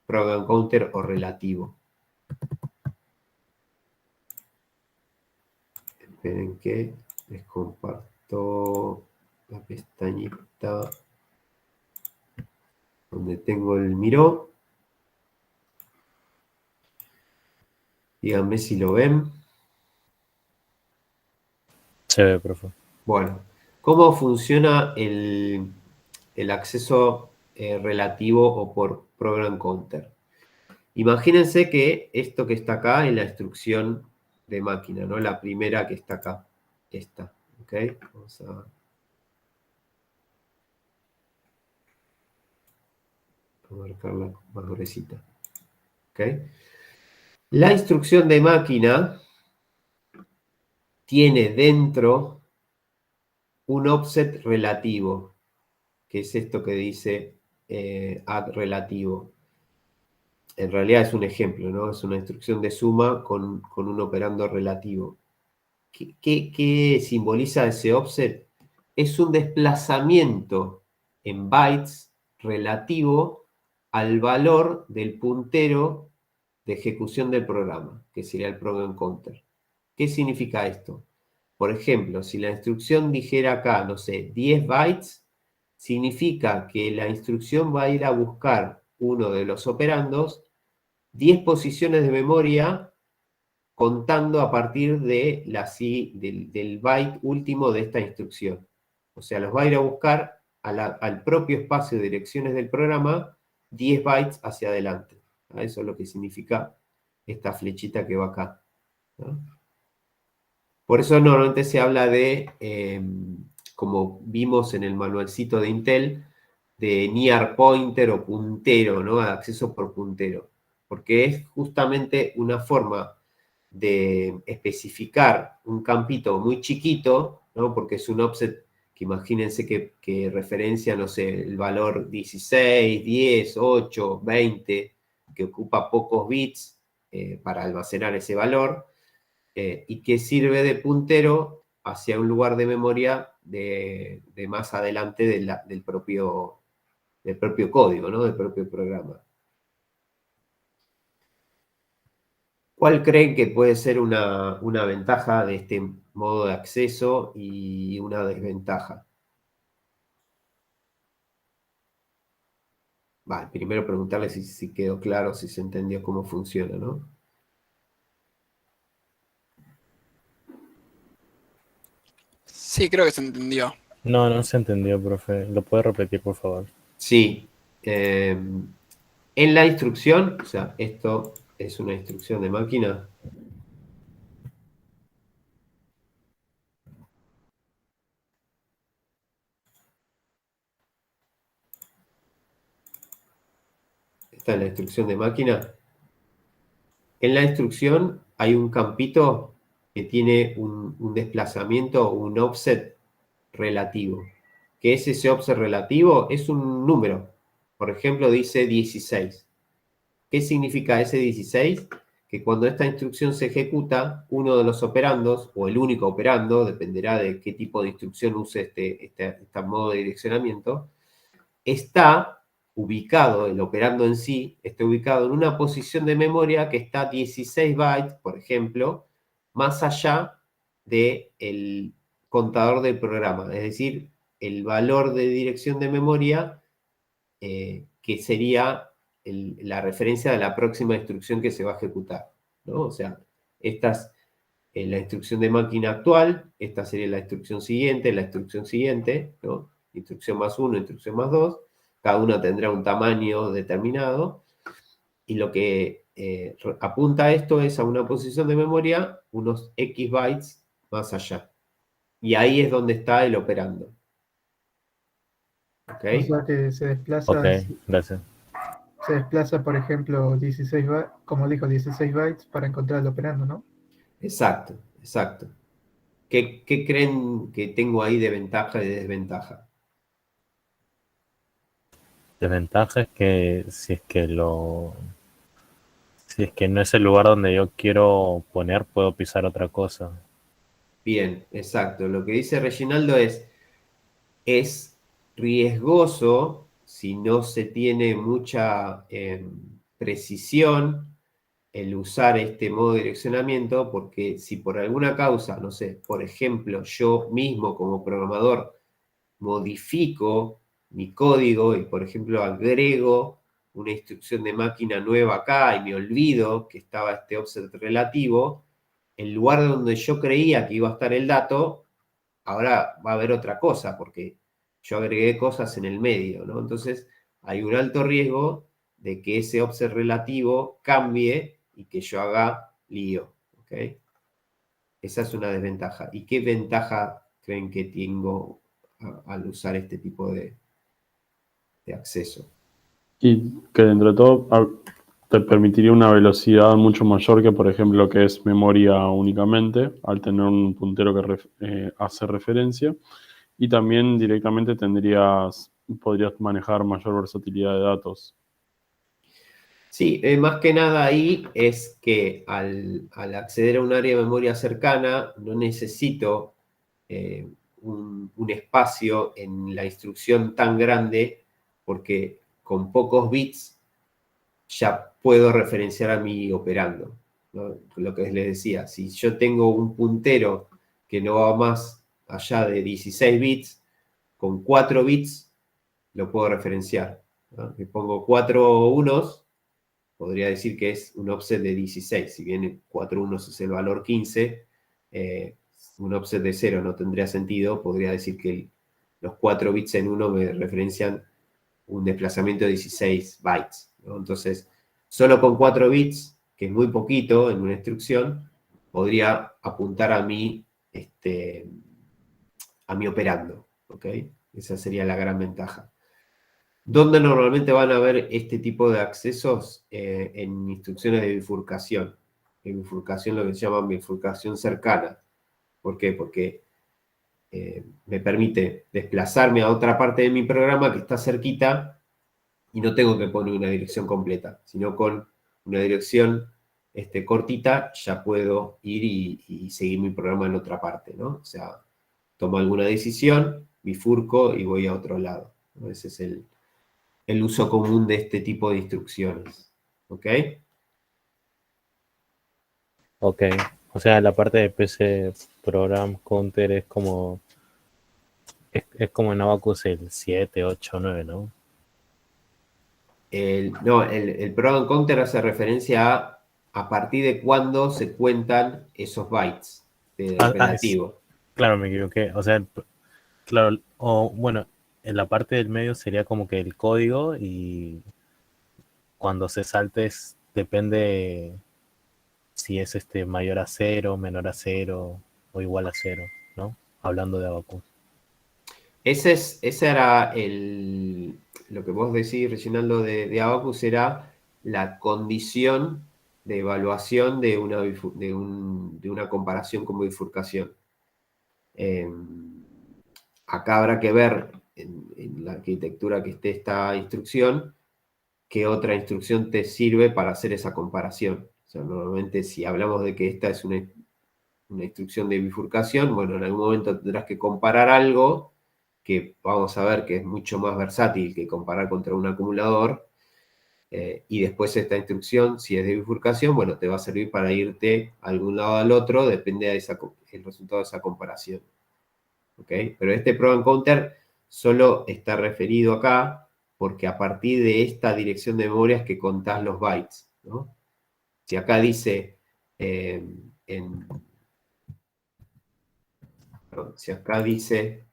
program counter o relativo. Esperen que les comparto la pestañita donde tengo el Miro. Díganme si lo ven. Se ve, profe. Bueno, ¿cómo funciona el acceso relativo o por program counter? Imagínense que esto que está acá es la instrucción de máquina, ¿no? La primera que está acá. Esta, ¿ok? Vamos a marcarla más gruesita. ¿Ok? La instrucción de máquina tiene dentro un offset relativo, que es esto que dice add relativo. En realidad es un ejemplo, ¿no? Es una instrucción de suma con un operando relativo. ¿Qué simboliza ese offset? es un desplazamiento en bytes relativo al valor del puntero de ejecución del programa, que sería el program counter. ¿Qué significa esto? Por ejemplo, si la instrucción dijera acá, no sé, 10 bytes, significa que la instrucción va a ir a buscar uno de los operandos 10 posiciones de memoria contando a partir de del byte último de esta instrucción. O sea, los va a ir a buscar al propio espacio de direcciones del programa 10 bytes hacia adelante. Eso es lo que significa esta flechita que va acá, ¿no? Por eso normalmente se habla de, como vimos en el manualcito de Intel, de near pointer o puntero, ¿no? Acceso por puntero. Porque es justamente una forma de especificar un campito muy chiquito, ¿no? Porque es un offset que imagínense que referencia, no sé, el valor 16, 10, 8, 20, que ocupa pocos bits para almacenar ese valor, y que sirve de puntero hacia un lugar de memoria de más adelante del propio código, ¿no? Del propio programa. ¿Cuál creen que puede ser una ventaja de este modo de acceso y una desventaja? Vale, primero preguntarle si quedó claro, si se entendió cómo funciona, ¿no? Sí, creo que se entendió. No, no se entendió, profe. ¿Lo puede repetir, por favor? Sí. En la instrucción, o sea, esto es una instrucción de máquina. Esta es la instrucción de máquina. En la instrucción hay un campito que tiene un desplazamiento, un offset relativo. ¿Qué es ese offset relativo? Es un número. Por ejemplo, dice 16. ¿Qué significa ese 16? Que cuando esta instrucción se ejecuta, uno de los operandos, o el único operando, dependerá de qué tipo de instrucción use este modo de direccionamiento, está ubicado, el operando en sí, está ubicado en una posición de memoria que está 16 bytes, por ejemplo, más allá del contador del programa. Es decir, el valor de dirección de memoria que sería la referencia de la próxima instrucción que se va a ejecutar, ¿no? O sea, esta es la instrucción de máquina actual, esta sería la instrucción siguiente, ¿no? Instrucción más 1, instrucción más 2, cada una tendrá un tamaño determinado, y lo que apunta a esto es a una posición de memoria unos X bytes más allá. Y ahí es donde está el operando. ¿Ok? O sea que Ok, gracias. se desplaza, por ejemplo, 16 bytes, como dijo, 16 bytes para encontrar el operando, ¿no? Exacto, exacto. ¿Qué creen que tengo ahí de ventaja y de desventaja? Desventaja es que si es que no es el lugar donde yo quiero poner, puedo pisar otra cosa. Bien, exacto. Lo que dice Reginaldo es riesgoso si no se tiene mucha precisión el usar este modo de direccionamiento, porque si por alguna causa, no sé, por ejemplo, yo mismo como programador modifico mi código y, por ejemplo, agrego una instrucción de máquina nueva acá y me olvido que estaba este offset relativo, el lugar donde yo creía que iba a estar el dato, ahora va a haber otra cosa, porque yo agregué cosas en el medio, ¿no? Entonces, hay un alto riesgo de que ese offset relativo cambie y que yo haga lío, ¿ok? Esa es una desventaja. ¿Y qué ventaja creen que tengo al usar este tipo de acceso? Y que dentro de todo te permitiría una velocidad mucho mayor que, por ejemplo, lo que es memoria únicamente, al tener un puntero que hace referencia. Y también directamente podrías manejar mayor versatilidad de datos. Sí, más que nada ahí es que al acceder a un área de memoria cercana no necesito un espacio en la instrucción tan grande, porque con pocos bits ya puedo referenciar a mi operando, ¿no? Lo que les decía, si yo tengo un puntero que no va más allá de 16 bits, con 4 bits lo puedo referenciar, ¿no? Si pongo 4 unos, podría decir que es un offset de 16. Si bien 4 unos es el valor 15, un offset de 0 no tendría sentido. Podría decir que los 4 bits en 1 me referencian un desplazamiento de 16 bytes, ¿no? Entonces, solo con 4 bits, que es muy poquito en una instrucción, podría apuntar a mi operando, ¿ok? Esa sería la gran ventaja. ¿Dónde normalmente van a ver este tipo de accesos? En instrucciones de bifurcación. En bifurcación, lo que se llama bifurcación cercana. ¿Por qué? Porque me permite desplazarme a otra parte de mi programa que está cerquita y no tengo que poner una dirección completa, sino con una dirección cortita ya puedo ir y seguir mi programa en otra parte, ¿no? O sea, tomo alguna decisión, bifurco y voy a otro lado, ¿no? Ese es el uso común de este tipo de instrucciones. ¿Ok? Ok. O sea, la parte de PC Program Counter es como en Abacus el 7, 8, 9, ¿no? No, el program counter hace referencia a partir de cuándo se cuentan esos bytes de relativo. Claro, me equivoqué. O sea, claro, o bueno, en la parte del medio sería como que el código y cuando se salte depende si es mayor a 0, menor a 0 o igual a 0, ¿no? Hablando de Abacus. Ese era lo que vos decís, Reginaldo, de Abacus, era la condición de evaluación de una comparación con bifurcación. Acá habrá que ver en la arquitectura que esté esta instrucción, qué otra instrucción te sirve para hacer esa comparación. O sea, normalmente si hablamos de que esta es una instrucción de bifurcación, bueno, en algún momento tendrás que comparar algo que vamos a ver que es mucho más versátil que comparar contra un acumulador, y después esta instrucción, si es de bifurcación, bueno, te va a servir para irte a algún lado al otro, depende del resultado de esa comparación. ¿Ok? Pero este program counter solo está referido acá porque a partir de esta dirección de memoria es que contás los bytes, ¿no? Si acá dice si acá dice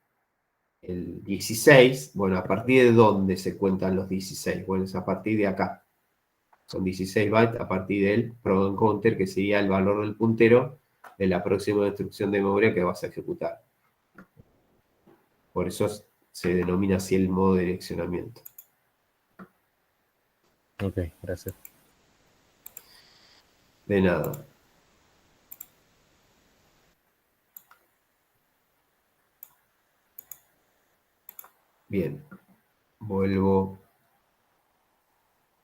el 16, bueno, ¿a partir de dónde se cuentan los 16? Bueno, es a partir de acá. Son 16 bytes a partir del program counter, que sería el valor del puntero de la próxima instrucción de memoria que vas a ejecutar. Por eso se denomina así el modo de direccionamiento. Ok, gracias. De nada. Bien, vuelvo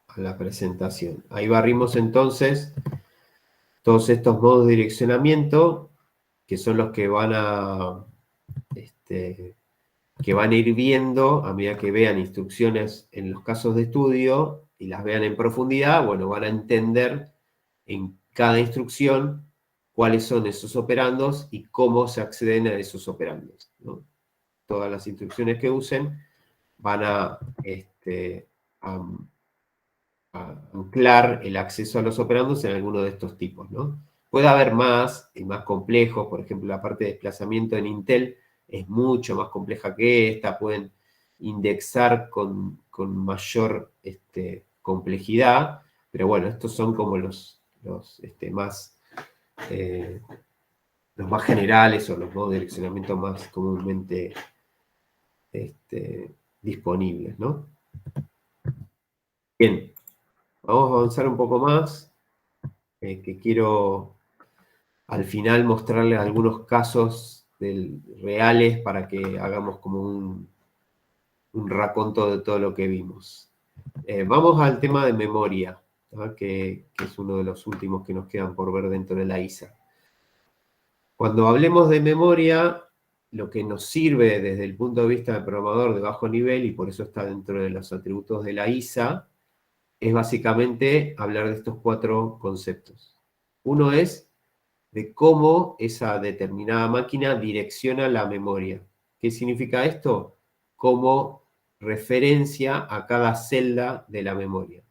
a la presentación. Ahí barrimos entonces todos estos modos de direccionamiento, que son los que van a ir viendo a medida que vean instrucciones en los casos de estudio y las vean en profundidad. Bueno, van a entender en cada instrucción cuáles son esos operandos y cómo se acceden a esos operandos, ¿no? Todas las instrucciones que usen van a anclar el acceso a los operandos en alguno de estos tipos, ¿no? Puede haber más y más complejos. Por ejemplo, la parte de desplazamiento en Intel es mucho más compleja que esta. Pueden indexar con mayor complejidad, pero bueno, estos son como los más generales, o los modos de direccionamiento más comúnmente disponibles, ¿no? Bien, vamos a avanzar un poco más, que quiero al final mostrarles algunos casos reales para que hagamos como un raconto de todo lo que vimos. Vamos al tema de memoria, ¿no? que es uno de los últimos que nos quedan por ver dentro de la ISA. Cuando hablemos de memoria, lo que nos sirve desde el punto de vista del programador de bajo nivel, y por eso está dentro de los atributos de la ISA, es básicamente hablar de estos 4 conceptos. Uno es de cómo esa determinada máquina direcciona la memoria. ¿Qué significa esto? Como referencia a cada celda de la memoria.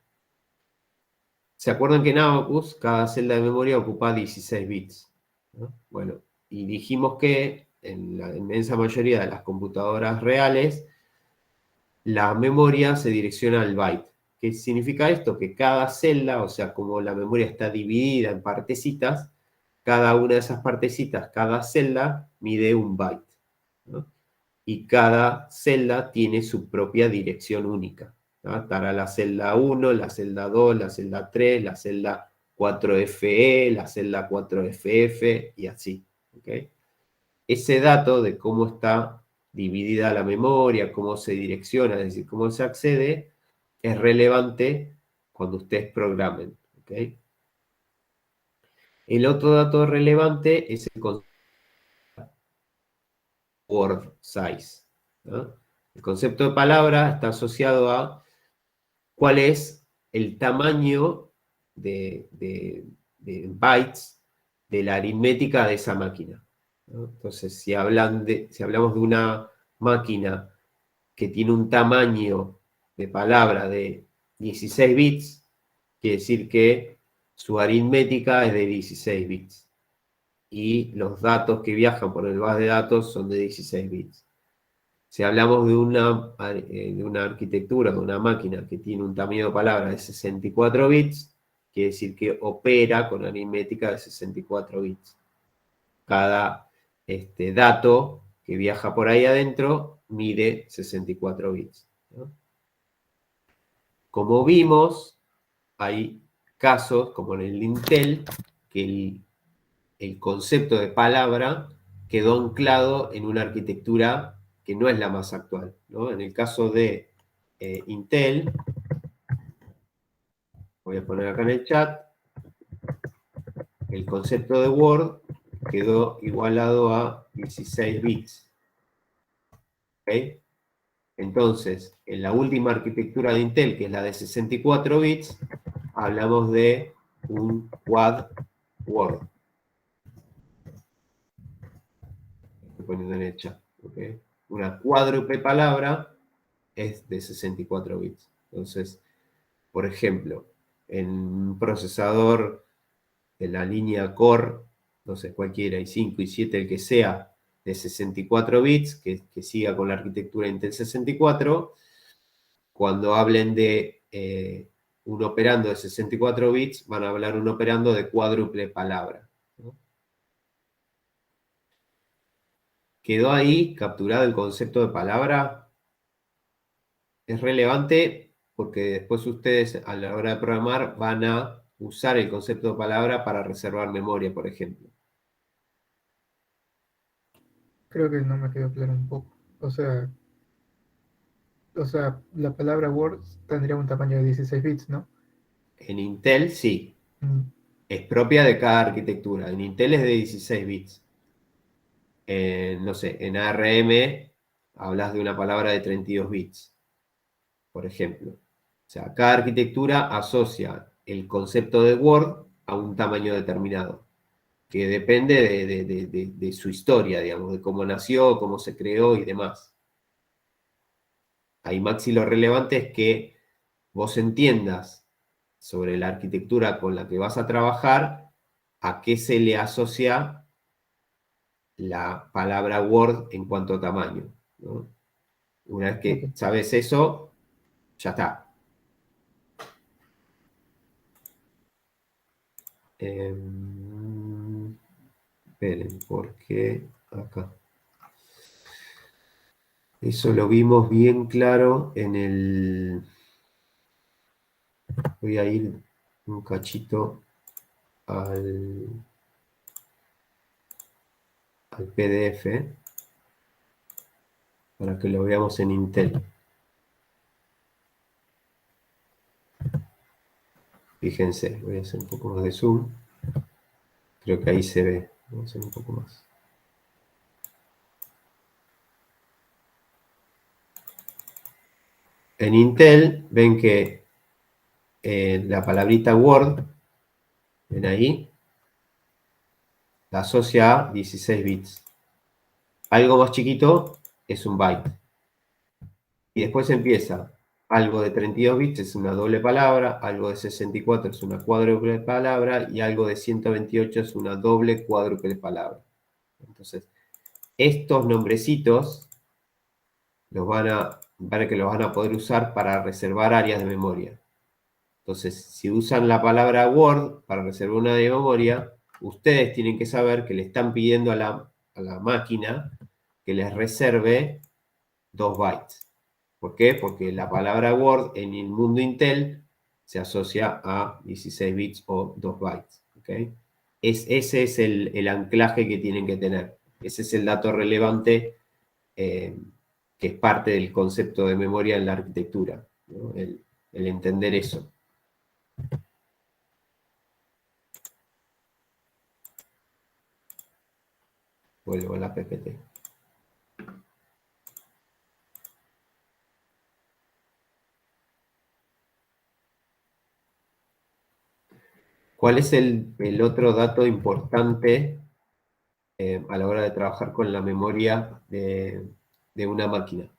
¿Se acuerdan que en Abacus cada celda de memoria ocupa 16 bits? ¿No? Bueno, y dijimos que en la inmensa mayoría de las computadoras reales, la memoria se direcciona al byte. ¿Qué significa esto? Que cada celda, o sea, como la memoria está dividida en partecitas, cada una de esas partecitas, cada celda, mide un byte, ¿no? Y cada celda tiene su propia dirección única, ¿no? Estará la celda 1, la celda 2, la celda 3, la celda 4FE, la celda 4FF, y así, ¿ok? Ese dato de cómo está dividida la memoria, cómo se direcciona, es decir, cómo se accede, es relevante cuando ustedes programen, ¿ok? El otro dato relevante es el concepto de word size, ¿no? El concepto de palabra está asociado a cuál es el tamaño de bytes de la aritmética de esa máquina, ¿no? Entonces, si hablamos de una máquina que tiene un tamaño de palabra de 16 bits, quiere decir que su aritmética es de 16 bits. Y los datos que viajan por el bus de datos son de 16 bits. Si hablamos de una arquitectura, de una máquina que tiene un tamaño de palabra de 64 bits, quiere decir que opera con aritmética de 64 bits. Cada dato que viaja por ahí adentro mide 64 bits, ¿no? Como vimos, hay casos, como en el Intel, que el concepto de palabra quedó anclado en una arquitectura que no es la más actual, ¿no? En el caso de Intel, voy a poner acá en el chat, el concepto de Word quedó igualado a 16 bits. ¿Ok? Entonces, en la última arquitectura de Intel, que es la de 64 bits, hablamos de un quad word. Estoy poniendo en el chat. ¿Okay? Una cuádruple palabra es de 64 bits. Entonces, por ejemplo, en un procesador de la línea Core, no sé, cualquiera, i5, i7, el que sea, de 64 bits, que siga con la arquitectura Intel 64, cuando hablen de un operando de 64 bits, van a hablar un operando de cuádruple palabra, ¿no? ¿Quedó ahí capturado el concepto de palabra? Es relevante porque después ustedes a la hora de programar van a usar el concepto de palabra para reservar memoria, por ejemplo. Creo que no me quedó claro un poco. O sea, la palabra Word tendría un tamaño de 16 bits, ¿no? En Intel sí, Mm, es propia de cada arquitectura. En Intel es de 16 bits. No sé, en ARM hablas de una palabra de 32 bits, por ejemplo. O sea, cada arquitectura asocia el concepto de Word a un tamaño determinado, que depende de su historia, digamos, de cómo nació, cómo se creó y demás. Ahí, Maxi, lo relevante es que vos entiendas sobre la arquitectura con la que vas a trabajar, a qué se le asocia la palabra Word en cuanto a tamaño, ¿no? Una vez que ok. sabes eso, ya está. Esperen, porque acá. Eso lo vimos bien claro en el... Voy a ir un cachito al PDF para que lo veamos en Intel. Fíjense, voy a hacer un poco más de zoom. Creo que ahí se ve. Vamos a hacer un poco más. En Intel ven que la palabrita Word, ven ahí, la asocia a 16 bits. Algo más chiquito es un byte. Y después empieza, algo de 32 bits es una doble palabra, algo de 64 es una cuádruple palabra y algo de 128 es una doble cuádruple palabra. Entonces, estos nombrecitos los van a poder usar para reservar áreas de memoria. Entonces, si usan la palabra Word para reservar una de memoria, ustedes tienen que saber que le están pidiendo a la máquina que les reserve 2 bytes. ¿Por qué? Porque la palabra Word en el mundo Intel se asocia a 16 bits o 2 bytes. ¿Okay? Ese es el anclaje que tienen que tener. Ese es el dato relevante que es parte del concepto de memoria en la arquitectura, ¿no? El entender eso. Vuelvo a la PPT. ¿Cuál es el otro dato importante a la hora de trabajar con la memoria de una máquina?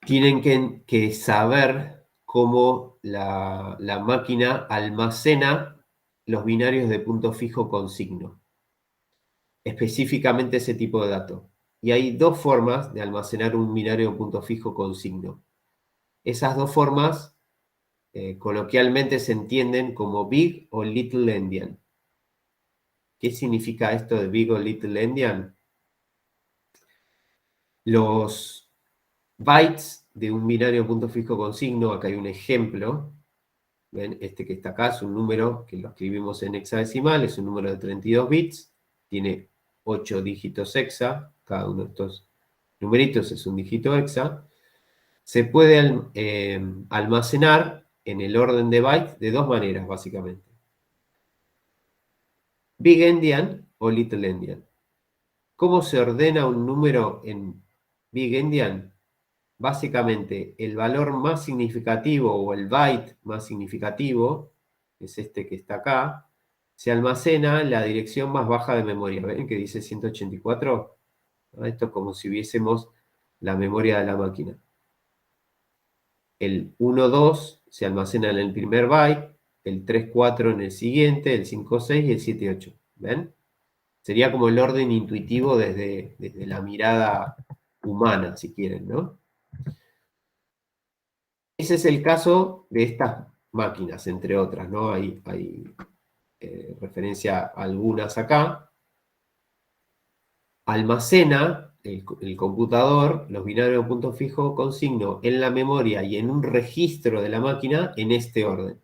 Tienen que saber cómo la máquina almacena los binarios de punto fijo con signo. Específicamente ese tipo de dato. Y hay dos formas de almacenar un binario de punto fijo con signo. Esas dos formas coloquialmente se entienden como Big o Little Endian. ¿Qué significa esto de Big o Little Endian? Los bytes de un binario de punto fijo con signo, acá hay un ejemplo, ¿ven? Este que está acá es un número que lo escribimos en hexadecimal, es un número de 32 bits, tiene 8 dígitos hexa, cada uno de estos numeritos es un dígito hexa, se puede almacenar en el orden de bytes de dos maneras, básicamente. Big Endian o Little Endian. ¿Cómo se ordena un número en Big Endian? Básicamente, el valor más significativo o el byte más significativo, que es este que está acá, se almacena en la dirección más baja de memoria. ¿Ven que dice 184? Esto es como si viésemos la memoria de la máquina. El 1,2 se almacena en el primer byte, el 3,4 en el siguiente, el 5,6 y el 7,8. ¿Ven? Sería como el orden intuitivo desde la mirada humana, si quieren, ¿no? Ese es el caso de estas máquinas, entre otras, ¿no? Hay referencia a algunas acá. Almacena el computador los binarios de punto fijo con signo en la memoria y en un registro de la máquina en este orden.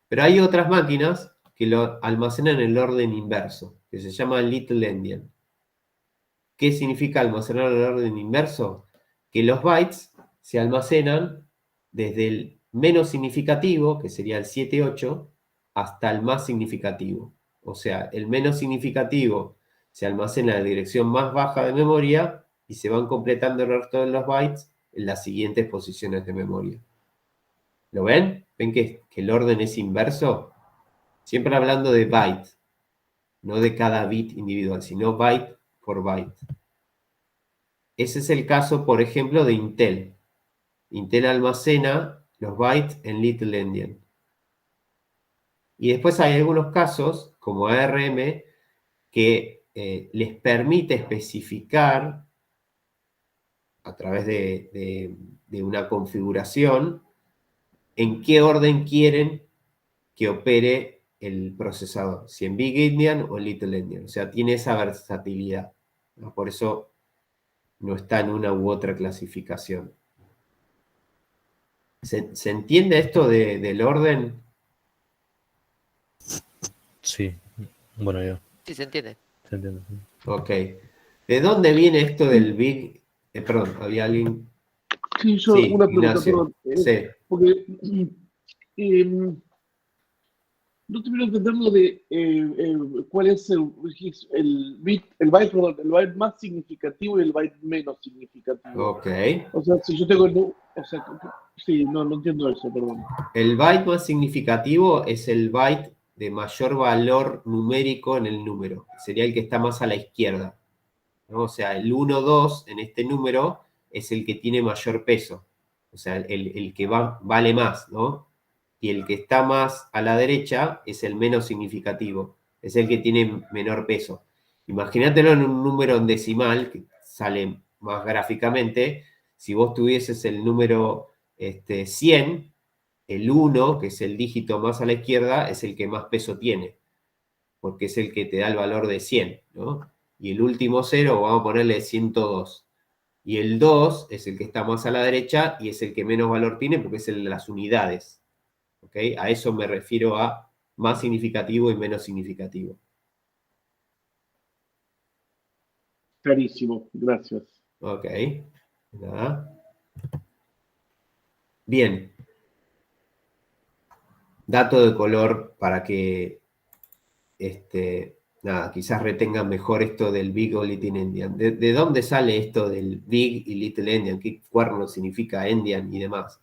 Pero hay otras máquinas que lo almacenan en el orden inverso, que se llama Little Endian. ¿Qué significa almacenar en el orden inverso? Que los bytes se almacenan desde el menos significativo, que sería el 7,8, hasta el más significativo. O sea, el menos significativo se almacena en la dirección más baja de memoria y se van completando el resto de los bytes en las siguientes posiciones de memoria. ¿Lo ven? ¿Ven que el orden es inverso? Siempre hablando de byte, no de cada bit individual, sino byte por byte. Ese es el caso, por ejemplo, de Intel. Intel almacena los bytes en Little Endian. Y después hay algunos casos, como ARM, que les permite especificar a través de una configuración en qué orden quieren que opere el procesador, si en Big Endian o Little Endian. O sea, tiene esa versatilidad, ¿no? Por eso no está en una u otra clasificación. ¿Se entiende esto del orden? Sí, bueno, yo. Sí, se entiende. Se entiende. Ok. ¿De dónde viene esto del Big? Perdón, ¿había alguien? Sí, yo Sí, una pregunta, Ignacio. perdón. Sí. Porque No termino de entender lo de cuál es el byte, perdón, el byte más significativo y el byte menos significativo. Ok. O sea, si yo tengo o sea, sí, no entiendo eso, perdón. El byte más significativo es el byte de mayor valor numérico en el número. Sería el que está más a la izquierda, ¿no? O sea, el 1, 2 en este número es el que tiene mayor peso. O sea, el que vale más, ¿no? Y el que está más a la derecha es el menos significativo. Es el que tiene menor peso. Imagínatelo en un número en decimal, que sale más gráficamente. Si vos tuvieses el número 100, el 1, que es el dígito más a la izquierda, es el que más peso tiene, porque es el que te da el valor de 100, ¿no? Y el último 0, vamos a ponerle 102. Y el 2 es el que está más a la derecha y es el que menos valor tiene porque es el de las unidades. ¿Ok? A eso me refiero a más significativo y menos significativo. Clarísimo, gracias. Ok. Nada. Bien. Dato de color para que nada, quizás retengan mejor esto del Big o Little Endian. ¿De dónde sale esto del Big y Little Endian? ¿Qué cuerno significa Endian y demás?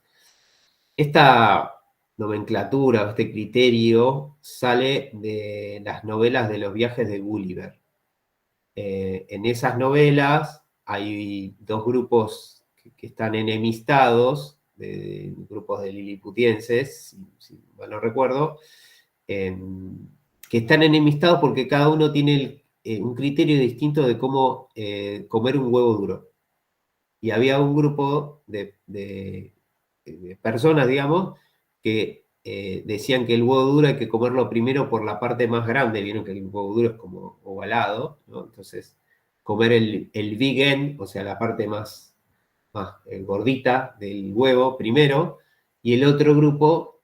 Esta nomenclatura, este criterio, sale de las novelas de los viajes de Gulliver. En esas novelas hay dos grupos que están enemistados, grupos de liliputienses, si mal no recuerdo, que están enemistados porque cada uno tiene un criterio distinto de cómo comer un huevo duro. Y había un grupo de personas, digamos, que decían que el huevo duro hay que comerlo primero por la parte más grande. Vieron que el huevo duro es como ovalado, ¿no? Entonces, comer el big end, o sea, la parte más gordita del huevo primero, y el otro grupo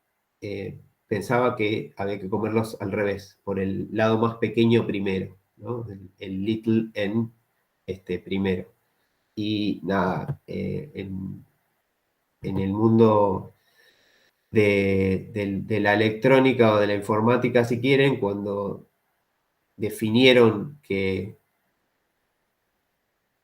pensaba que había que comerlos al revés, por el lado más pequeño primero, ¿no? El little end primero. Y nada, en el mundo de la electrónica o de la informática, si quieren, cuando definieron que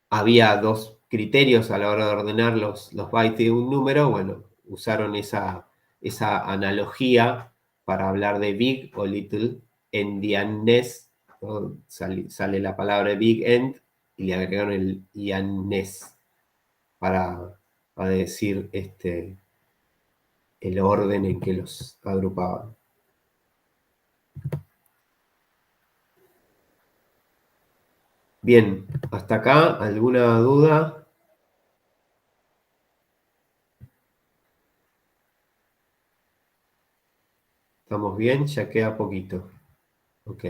había dos criterios a la hora de ordenar los bytes de un número, bueno, usaron esa analogía para hablar de big o little endianness, ¿no? Sale la palabra big end y le agregaron el ianness para decir el orden en que los agrupaban. Bien, hasta acá, ¿alguna duda? ¿Estamos bien? Ya queda poquito. Ok.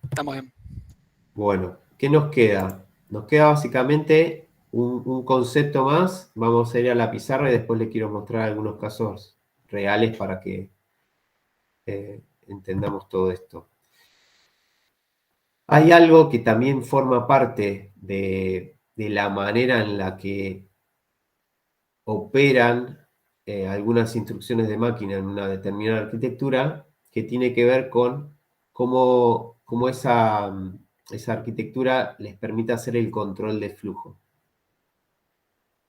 Estamos bien. Bueno, ¿qué nos queda? Nos queda básicamente un concepto más. Vamos a ir a la pizarra y después les quiero mostrar algunos casos reales para que entendamos todo esto. Hay algo que también forma parte de la manera en la que operan algunas instrucciones de máquina en una determinada arquitectura, que tiene que ver con cómo esa arquitectura les permite hacer el control de flujo.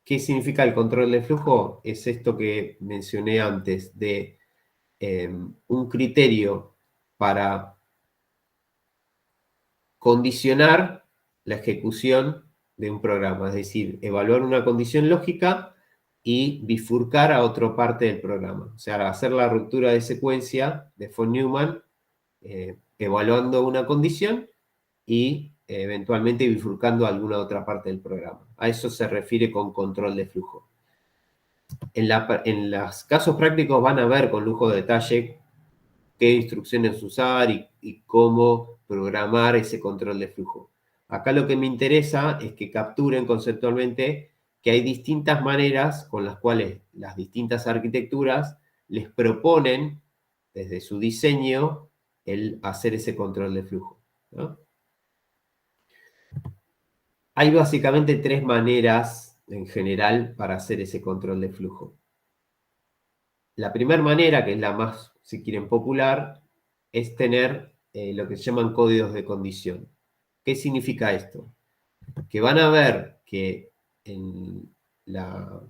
¿Qué significa el control de flujo? Es esto que mencioné antes, de un criterio para condicionar la ejecución de un programa, es decir, evaluar una condición lógica y bifurcar a otra parte del programa. O sea, hacer la ruptura de secuencia de von Neumann, evaluando una condición y eventualmente bifurcando a alguna otra parte del programa. A eso se refiere con control de flujo. En los casos prácticos van a ver con lujo de detalle qué instrucciones usar y cómo programar ese control de flujo. Acá lo que me interesa es que capturen conceptualmente que hay distintas maneras con las cuales las distintas arquitecturas les proponen desde su diseño el hacer ese control de flujo, ¿no? Hay básicamente tres maneras en general para hacer ese control de flujo. La primera manera, que es la más, si quieren, popular, es tener lo que se llaman códigos de condición. ¿Qué significa esto? Que van a ver que en la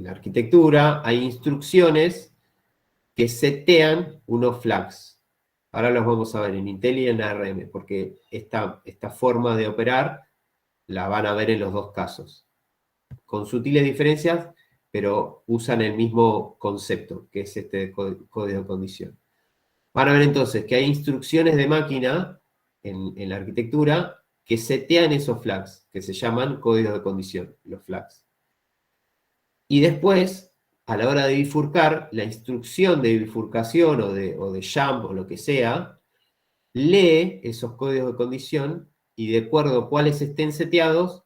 arquitectura hay instrucciones que setean unos flags. Ahora los vamos a ver en Intel y en ARM, porque esta forma de operar la van a ver en los dos casos. Con sutiles diferencias, pero usan el mismo concepto, que es este código de condición. Van a ver entonces que hay instrucciones de máquina en la arquitectura que setean esos flags, que se llaman códigos de condición, los flags. Y después, a la hora de bifurcar, la instrucción de bifurcación o de jump o lo que sea, lee esos códigos de condición y de acuerdo a cuáles estén seteados,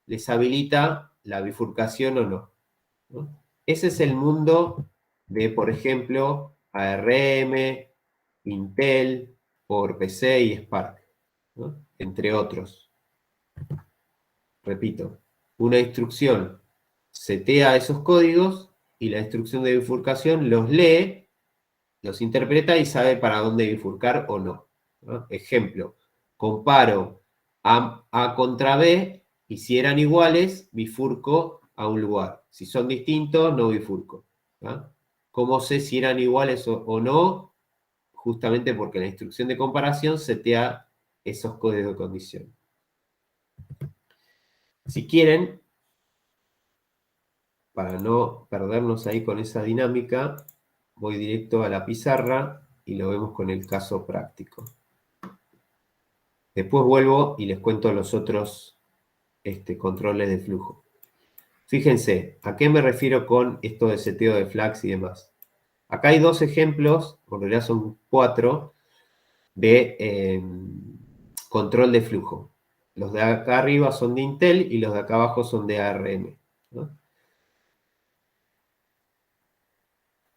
les habilita la bifurcación o no, ¿no? Ese es el mundo de, por ejemplo, ARM, Intel, PowerPC y Spark, ¿no? Entre otros. Repito, una instrucción setea esos códigos y la instrucción de bifurcación los lee, los interpreta y sabe para dónde bifurcar o no, ¿no? Ejemplo, comparo A contra B y si eran iguales, bifurco a un lugar. Si son distintos, no bifurco, ¿no? ¿Cómo sé si eran iguales o no? Justamente porque la instrucción de comparación setea esos códigos de condición. Si quieren, para no perdernos ahí con esa dinámica, voy directo a la pizarra y lo vemos con el caso práctico. Después vuelvo y les cuento los otros controles de flujo. Fíjense, ¿a qué me refiero con esto de seteo de flags y demás? Acá hay dos ejemplos, en realidad son 4, de control de flujo. Los de acá arriba son de Intel y los de acá abajo son de ARM, ¿no?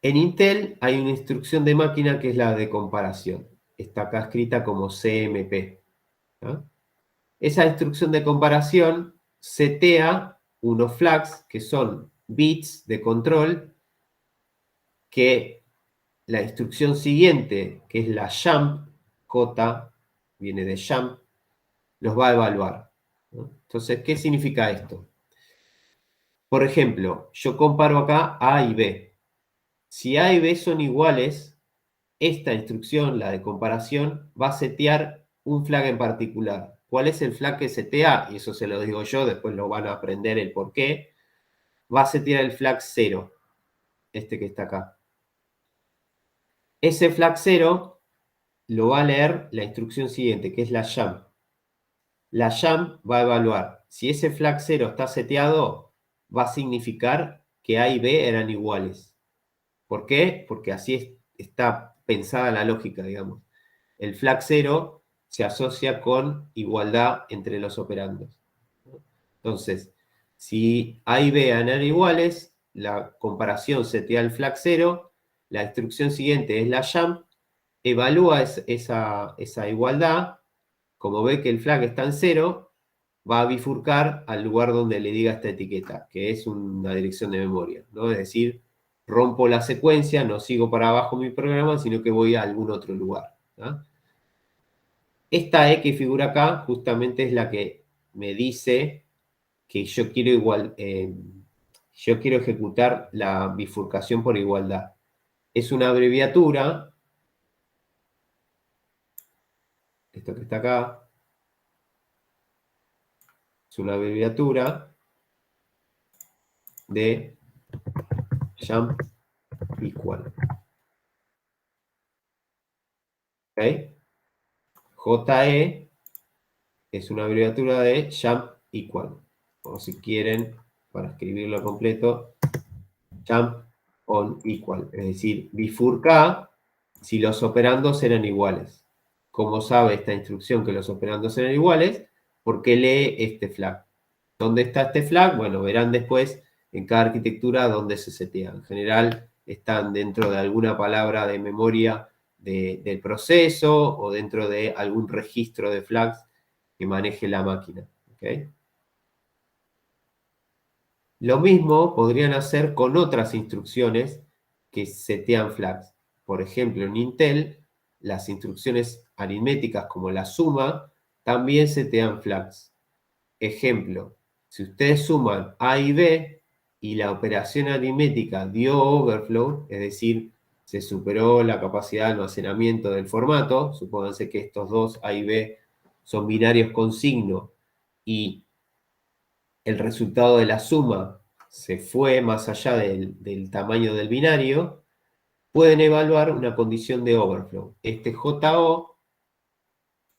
En Intel hay una instrucción de máquina que es la de comparación. Está acá escrita como CMP, ¿no? Esa instrucción de comparación setea unos flags que son bits de control que la instrucción siguiente, que es la jump, J viene de jump, los va a evaluar, ¿no? Entonces, ¿qué significa esto? Por ejemplo, yo comparo acá A y B. Si A y B son iguales, esta instrucción, la de comparación, va a setear un flag en particular. ¿Cuál es el flag que setea? Y eso se lo digo yo, después lo van a aprender el por qué. Va a setear el flag 0, este que está acá. Ese flag 0 lo va a leer la instrucción siguiente, que es la jump. La jump va a evaluar. Si ese flag 0 está seteado, va a significar que A y B eran iguales. ¿Por qué? Porque así está pensada la lógica, digamos. El flag 0 se asocia con igualdad entre los operandos. Entonces, si A y B eran iguales, la comparación setea el flag 0, la instrucción siguiente es la jump, evalúa esa igualdad, como ve que el flag está en 0, va a bifurcar al lugar donde le diga esta etiqueta, que es una dirección de memoria, ¿no? Es decir, rompo la secuencia, no sigo para abajo mi programa, sino que voy a algún otro lugar, ¿no? Esta E que figura acá justamente es la que me dice que yo quiero yo quiero ejecutar la bifurcación por igualdad. Es una abreviatura, esto que está acá, es una abreviatura de jump equal. ¿Ok? JE es una abreviatura de jump equal. O si quieren, para escribirlo completo, jump on equal. Es decir, bifurca si los operandos eran iguales. ¿Cómo sabe esta instrucción que los operandos eran iguales? Porque lee este flag. ¿Dónde está este flag? Bueno, verán después en cada arquitectura dónde se setea. En general están dentro de alguna palabra de memoria del proceso o dentro de algún registro de flags que maneje la máquina. ¿Okay? Lo mismo podrían hacer con otras instrucciones que setean flags. por ejemplo, en Intel, las instrucciones aritméticas como la suma también setean flags. Ejemplo, si ustedes suman A y B y la operación aritmética dio overflow, es decir, se superó la capacidad de almacenamiento del formato, supónganse que estos dos A y B son binarios con signo y el resultado de la suma se fue más allá del tamaño del binario, pueden evaluar una condición de overflow. Este JO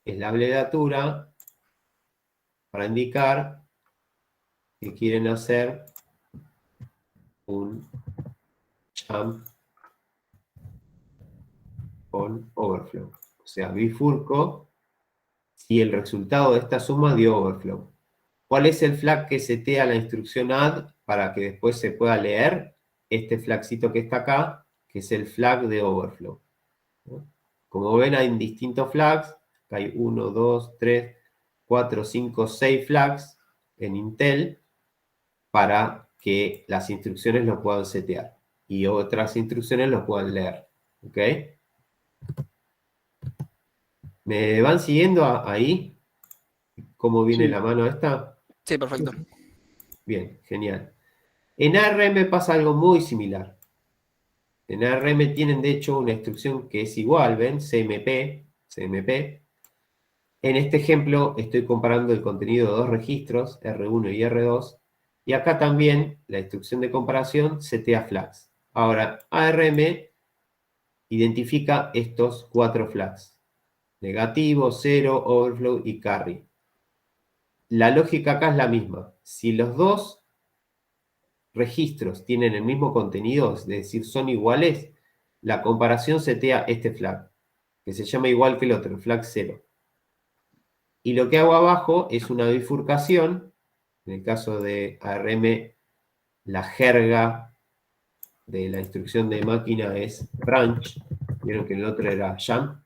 es la abreviatura para indicar que quieren hacer un jump con overflow. O sea, bifurco si el resultado de esta suma dio overflow. ¿Cuál es el flag que setea la instrucción add para que después se pueda leer? Este flagcito que está acá, que es el flag de overflow. Como ven, hay distintos flags. Acá hay 1, 2, 3, 4, 5, 6 flags en Intel para que las instrucciones lo puedan setear y otras instrucciones lo puedan leer. ¿Ok? ¿Me van siguiendo ahí? ¿Cómo viene Sí. la mano esta? Sí, perfecto. Bien, genial. En ARM pasa algo muy similar. En ARM tienen de hecho una instrucción que es igual, ¿ven? CMP. En este ejemplo estoy comparando el contenido de dos registros, R1 y R2, y acá también la instrucción de comparación setea flags. Ahora, ARM identifica estos 4 flags: negativo, 0, overflow y carry. La lógica acá es la misma. Si los dos registros tienen el mismo contenido, es decir, son iguales, la comparación setea este flag, que se llama igual que el otro, el flag 0. Y lo que hago abajo es una bifurcación. En el caso de ARM, la jerga de la instrucción de máquina es branch. Vieron que en el otro era jump.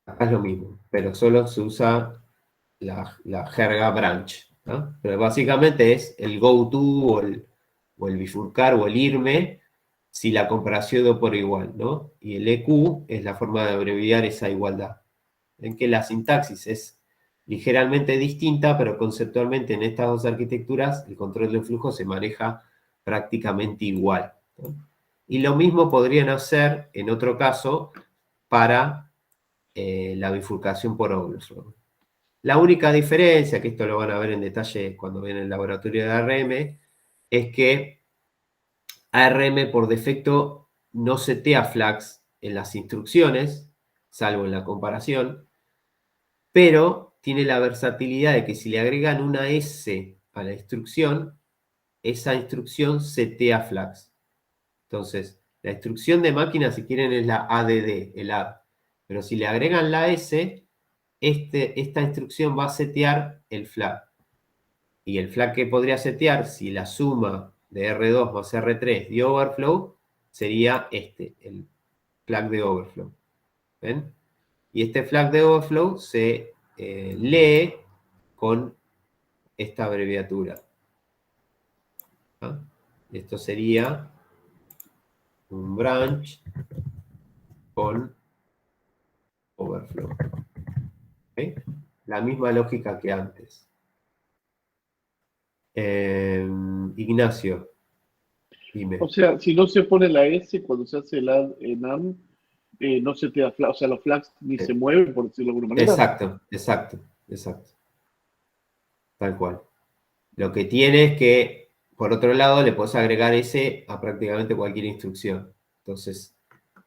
Acá es lo mismo, pero solo se usa la jerga branch, ¿no? Pero básicamente es el go to o el bifurcar o el irme si la comparación dio por igual, ¿no? Y el EQ es la forma de abreviar esa igualdad. En que la sintaxis es ligeramente distinta, pero conceptualmente en estas dos arquitecturas el control del flujo se maneja prácticamente igual, ¿no? Y lo mismo podrían hacer en otro caso para la bifurcación por overflow. La única diferencia, que esto lo van a ver en detalle cuando ven el laboratorio de ARM, es que ARM por defecto no setea flags en las instrucciones, salvo en la comparación, pero tiene la versatilidad de que si le agregan una S a la instrucción, esa instrucción setea flags. Entonces, la instrucción de máquina, si quieren, es la ADD, el add. Pero si le agregan la S, esta instrucción va a setear el flag. Y el flag que podría setear, si la suma de R2 más R3 dio overflow, sería el flag de overflow. ¿Ven? Y este flag de overflow se lee con esta abreviatura. ¿Ah? Esto sería un branch con overflow. ¿Okay? La misma lógica que antes. Ignacio, dime. O sea, si no se pone la S cuando se hace el add en ARM, no se te da flag, o sea, los flags ni se mueven, por decirlo de alguna manera. Exacto. Tal cual. Lo que tiene es que, por otro lado, le puedes agregar S a prácticamente cualquier instrucción. Entonces,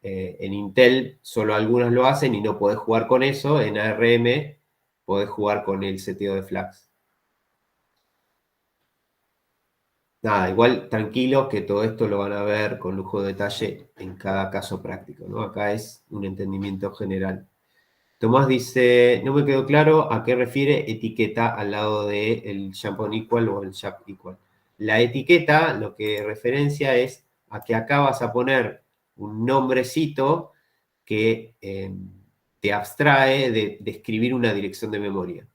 en Intel solo algunas lo hacen y no podés jugar con eso. En ARM podés jugar con el seteo de flags. Nada, igual tranquilo que todo esto lo van a ver con lujo de detalle en cada caso práctico, ¿no? Acá es un entendimiento general. Tomás dice, no me quedó claro a qué refiere etiqueta al lado del jump on equal o el jump equal. La etiqueta lo que referencia es a que acá vas a poner un nombrecito que te abstrae de escribir una dirección de memoria.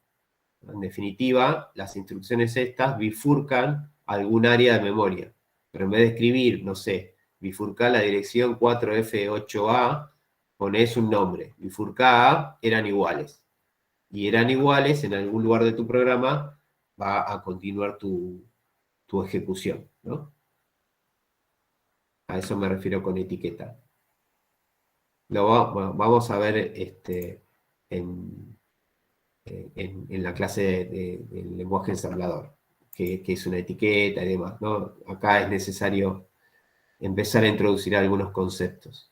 En definitiva, las instrucciones estas bifurcan algún área de memoria. Pero en vez de escribir, no sé, bifurcar la dirección 4F8A, ponés un nombre. Bifurca A eran iguales. Y eran iguales, en algún lugar de tu programa va a continuar tu ejecución, ¿no? A eso me refiero con etiqueta. Vamos a ver en la clase del lenguaje ensamblador, que es una etiqueta y demás, ¿no? Acá es necesario empezar a introducir algunos conceptos.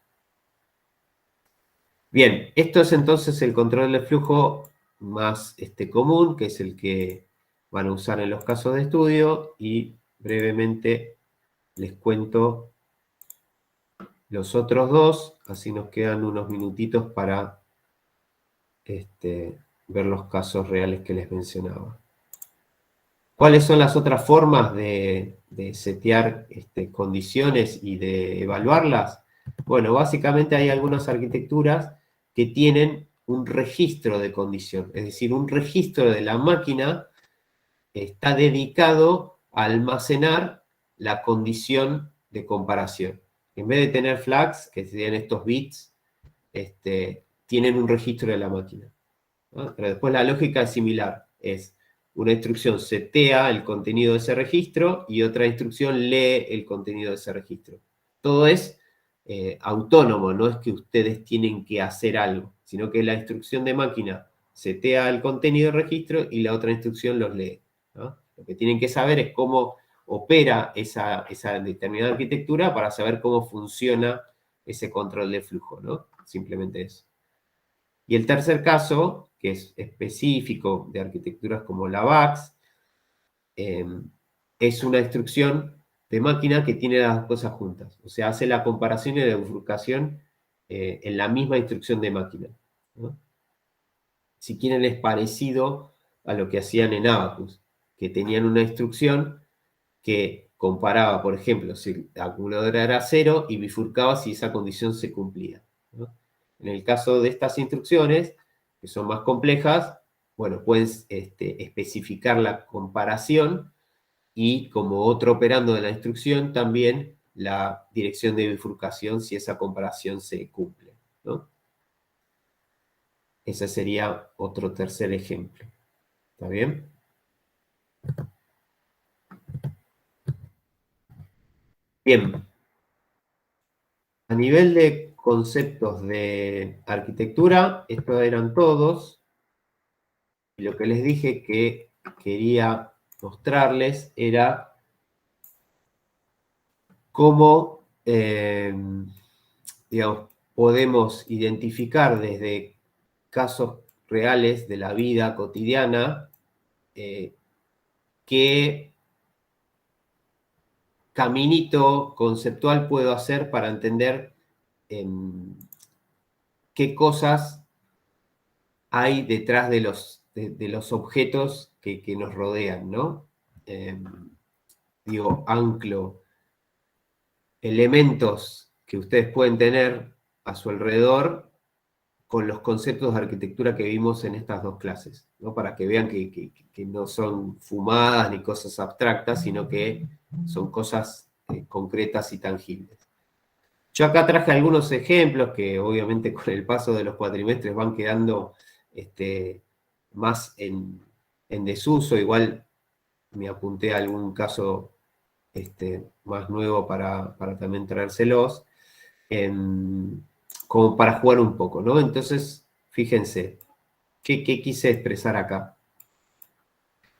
Bien, esto es entonces el control de flujo más común, que es el que van a usar en los casos de estudio, y brevemente les cuento los otros dos, así nos quedan unos minutitos para ver los casos reales que les mencionaba. ¿Cuáles son las otras formas de setear condiciones y de evaluarlas? Bueno, básicamente hay algunas arquitecturas que tienen un registro de condición, es decir, un registro de la máquina está dedicado a almacenar la condición de comparación. En vez de tener flags, que serían estos bits, tienen un registro de la máquina, ¿no? Pero después la lógica es similar, es una instrucción setea el contenido de ese registro y otra instrucción lee el contenido de ese registro. Todo es autónomo, no es que ustedes tienen que hacer algo, sino que la instrucción de máquina setea el contenido del registro y la otra instrucción los lee, ¿no? Lo que tienen que saber es cómo opera esa determinada arquitectura para saber cómo funciona ese control de flujo, ¿no? Simplemente eso. Y el tercer caso, que es específico de arquitecturas como la VAX, es una instrucción de máquina que tiene las dos cosas juntas. O sea, hace la comparación y la bifurcación en la misma instrucción de máquina, ¿no? Si quieren, es parecido a lo que hacían en Abacus, que tenían una instrucción que comparaba, por ejemplo, si la acumuladora era 0 y bifurcaba si esa condición se cumplía, ¿no? En el caso de estas instrucciones, que son más complejas, bueno, pueden especificar la comparación y como otro operando de la instrucción también la dirección de bifurcación si esa comparación se cumple, ¿no? Ese sería otro tercer ejemplo. ¿Está bien? Bien. A nivel de conceptos de arquitectura, estos eran todos. Y lo que les dije que quería mostrarles era cómo, digamos, podemos identificar desde casos reales de la vida cotidiana qué caminito conceptual puedo hacer para entender qué cosas hay detrás de los objetos que nos rodean, ¿no? Digo, anclo elementos que ustedes pueden tener a su alrededor con los conceptos de arquitectura que vimos en estas dos clases, ¿no? Para que vean que no son fumadas ni cosas abstractas, sino que son cosas concretas y tangibles. Yo acá traje algunos ejemplos que obviamente con el paso de los cuatrimestres van quedando más en desuso. Igual me apunté a algún caso más nuevo para también traérselos, como para jugar un poco, ¿no? Entonces, fíjense, ¿qué quise expresar acá?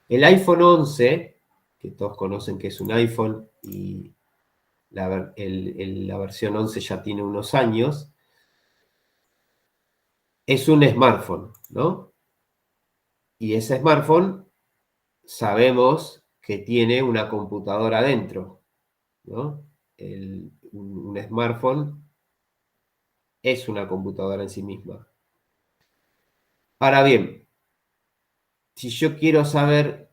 El iPhone 11, que todos conocen que es un iPhone y la versión 11 ya tiene unos años, es un smartphone, ¿no? Y ese smartphone sabemos que tiene una computadora adentro, ¿no? Un smartphone es una computadora en sí misma. Ahora bien, si yo quiero saber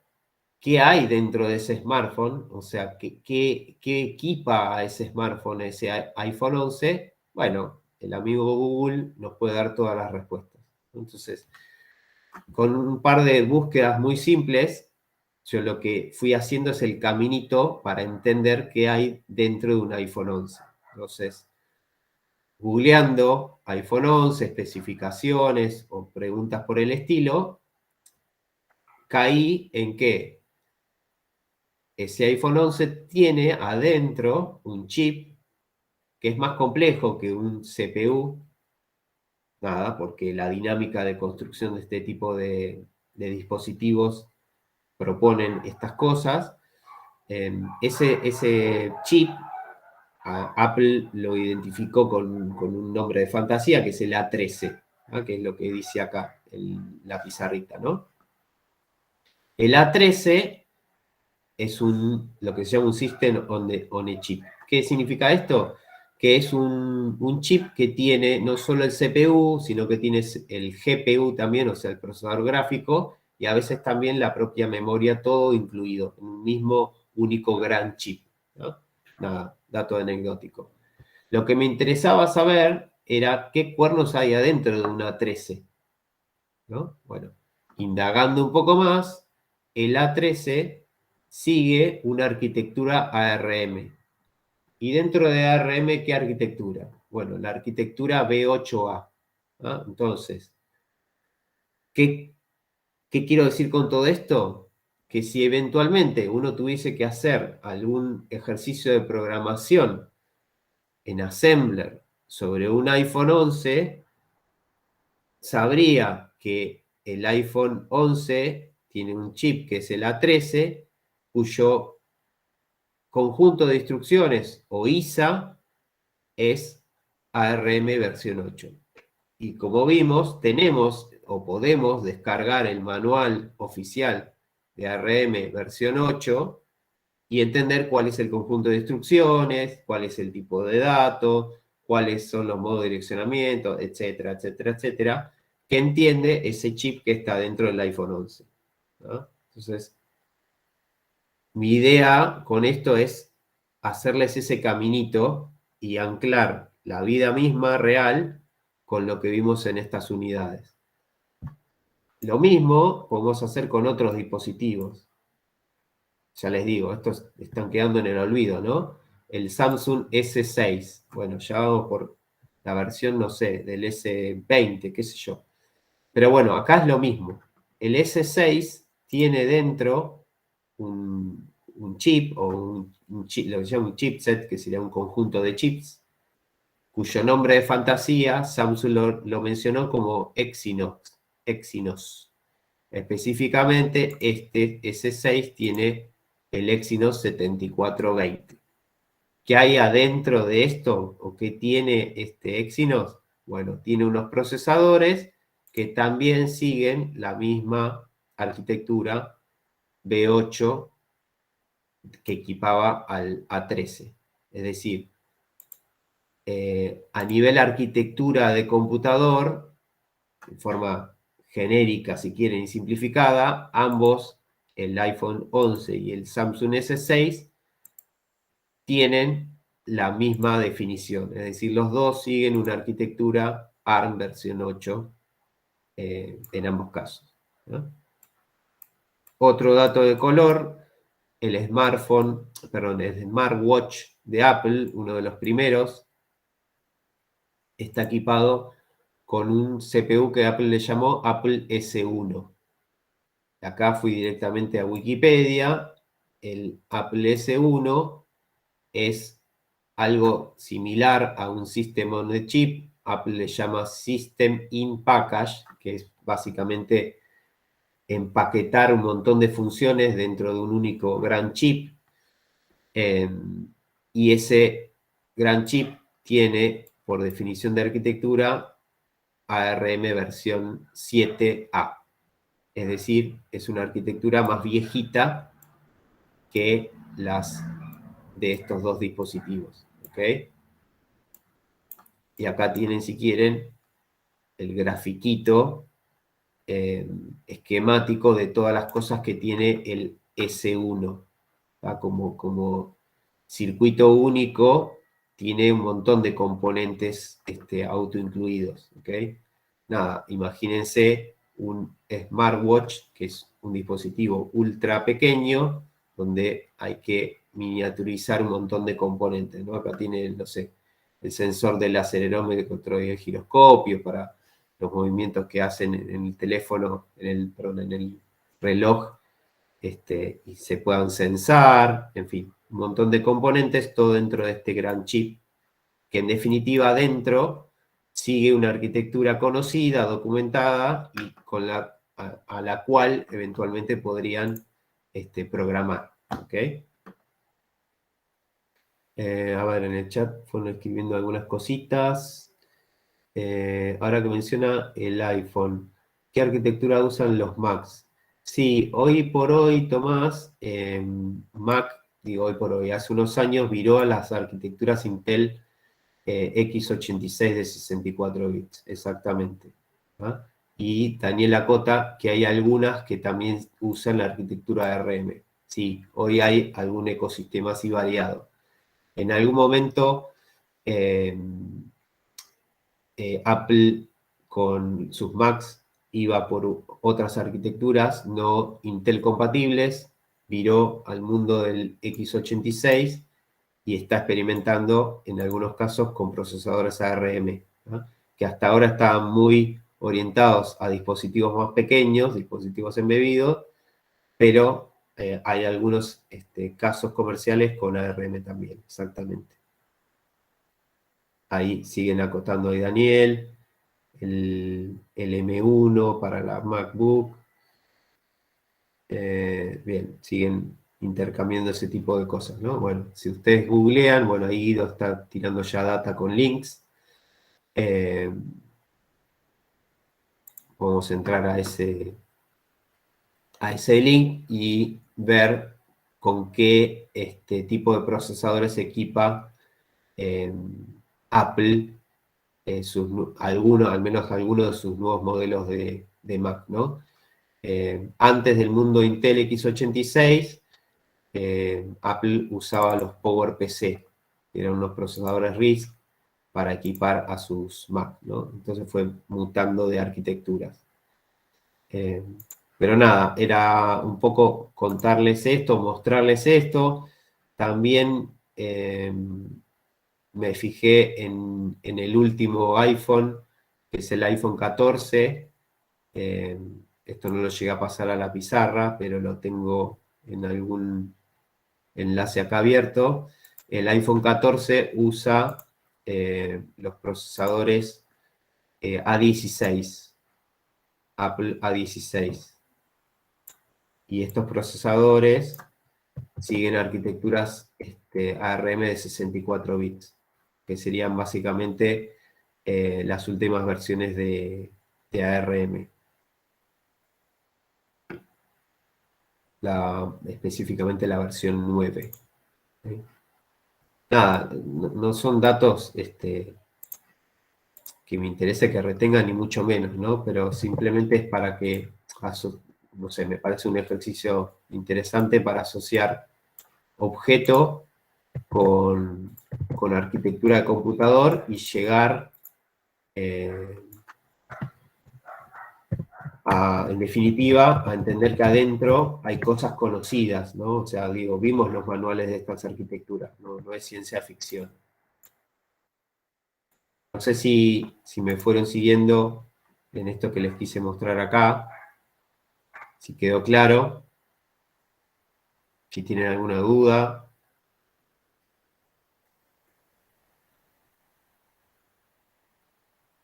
qué hay dentro de ese smartphone, o sea, qué equipa a ese smartphone, ese iPhone 11, bueno, el amigo Google nos puede dar todas las respuestas. Entonces, con un par de búsquedas muy simples, yo lo que fui haciendo es el caminito para entender qué hay dentro de un iPhone 11. Entonces, googleando iPhone 11, especificaciones o preguntas por el estilo, caí en que ese iPhone 11 tiene adentro un chip que es más complejo que un CPU, nada, porque la dinámica de construcción de este tipo de dispositivos proponen estas cosas. Ese chip, Apple lo identificó con un nombre de fantasía, que es el A13, ¿no? Que es lo que dice acá la pizarrita, ¿no? El A13 es lo que se llama un System on a Chip. ¿Qué significa esto? Que es un chip que tiene no solo el CPU, sino que tiene el GPU también, o sea, el procesador gráfico, y a veces también la propia memoria, todo incluido, en un mismo único gran chip, ¿no? Nada, dato anecdótico. Lo que me interesaba saber era qué cuernos hay adentro de una A13, ¿no? Bueno, indagando un poco más, el A13 sigue una arquitectura ARM. ¿Y dentro de ARM qué arquitectura? Bueno, la arquitectura B8A. ¿Ah? Entonces, ¿qué quiero decir con todo esto? Que si eventualmente uno tuviese que hacer algún ejercicio de programación en Assembler sobre un iPhone 11, sabría que el iPhone 11 tiene un chip que es el A13, cuyo conjunto de instrucciones o ISA es ARM versión 8. Y como vimos, tenemos o podemos descargar el manual oficial de ARM versión 8 y entender cuál es el conjunto de instrucciones, cuál es el tipo de datos, cuáles son los modos de direccionamiento, etcétera, etcétera, etcétera, que entiende ese chip que está dentro del iPhone 11, ¿no? Entonces, mi idea con esto es hacerles ese caminito y anclar la vida misma real con lo que vimos en estas unidades. Lo mismo podemos hacer con otros dispositivos. Ya les digo, estos están quedando en el olvido, ¿no? El Samsung S6. Bueno, ya vamos por la versión, no sé, del S20, qué sé yo. Pero bueno, acá es lo mismo. El S6 tiene dentro un chip, o lo que se llama un chipset, que sería un conjunto de chips, cuyo nombre de fantasía Samsung lo mencionó como Exynos. Específicamente, este S6 tiene el Exynos 7420. ¿Qué hay adentro de esto? ¿O qué tiene este Exynos? Bueno, tiene unos procesadores que también siguen la misma arquitectura B8 que equipaba al A13. Es decir, a nivel arquitectura de computador, en forma genérica, si quieren, y simplificada, ambos, el iPhone 11 y el Samsung S6, tienen la misma definición. Es decir, los dos siguen una arquitectura ARM versión 8 en ambos casos, ¿no? Otro dato de color, el smartwatch de Apple, uno de los primeros, está equipado con un CPU que Apple le llamó Apple S1. Acá fui directamente a Wikipedia. El Apple S1 es algo similar a un System on a Chip. Apple le llama System in Package, que es básicamente empaquetar un montón de funciones dentro de un único gran chip. Y ese gran chip tiene, por definición de arquitectura, ARM versión 7A. Es decir, es una arquitectura más viejita que las de estos dos dispositivos. ¿Ok? Y acá tienen, si quieren, el grafiquito esquemático de todas las cosas que tiene el S1. Como circuito único, tiene un montón de componentes autoincluidos. ¿Ok? Nada, imagínense un smartwatch, que es un dispositivo ultra pequeño donde hay que miniaturizar un montón de componentes, ¿no? Acá tiene, no sé, el sensor del acelerómetro y el giroscopio para los movimientos que hacen en el teléfono, en el reloj, y se puedan sensar, en fin, un montón de componentes, todo dentro de este gran chip, que en definitiva dentro sigue una arquitectura conocida, documentada, y a la cual eventualmente podrían programar, ¿ok? A ver, en el chat fueron escribiendo algunas cositas. Ahora que menciona el iPhone, ¿qué arquitectura usan los Macs? Sí, hoy por hoy, Tomás, Mac, digo hoy por hoy, hace unos años viró a las arquitecturas Intel x86 de 64 bits, exactamente. ¿Ah? Y Daniel acota que hay algunas que también usan la arquitectura ARM. Sí, hoy hay algún ecosistema así variado. En algún momento, Apple con sus Macs iba por otras arquitecturas no Intel compatibles, viró al mundo del x86 y está experimentando en algunos casos con procesadores ARM, ¿no? Que hasta ahora estaban muy orientados a dispositivos más pequeños, dispositivos embebidos, pero hay algunos casos comerciales con ARM también, exactamente. Ahí siguen acotando ahí Daniel, el M1 para la MacBook. Bien, siguen intercambiando ese tipo de cosas, ¿no? Bueno, si ustedes googlean, bueno, ahí Guido está tirando ya data con links. Podemos entrar a ese link y ver con qué tipo de procesadores se equipa Apple, al menos algunos de sus nuevos modelos de Mac, ¿no? Antes del mundo Intel x86, Apple usaba los PowerPC, que eran unos procesadores RISC para equipar a sus Mac, ¿no? Entonces fue mutando de arquitecturas. Pero nada, era un poco contarles esto, mostrarles esto. También me fijé en el último iPhone, que es el iPhone 14. Esto no lo llegué a pasar a la pizarra, pero lo tengo en algún enlace acá abierto. El iPhone 14 usa los procesadores A16, Apple A16. Y estos procesadores siguen arquitecturas ARM de 64 bits, que serían básicamente las últimas versiones de ARM. Específicamente la versión 9. ¿Sí? Nada, no son datos que me interese que retengan, ni mucho menos, ¿no? Pero simplemente es para que, no sé, me parece un ejercicio interesante para asociar objeto con arquitectura de computador y llegar en definitiva, a entender que adentro hay cosas conocidas, ¿no? O sea, digo, vimos los manuales de estas arquitecturas, no es ciencia ficción. No sé si me fueron siguiendo en esto que les quise mostrar acá, si quedó claro, si tienen alguna duda.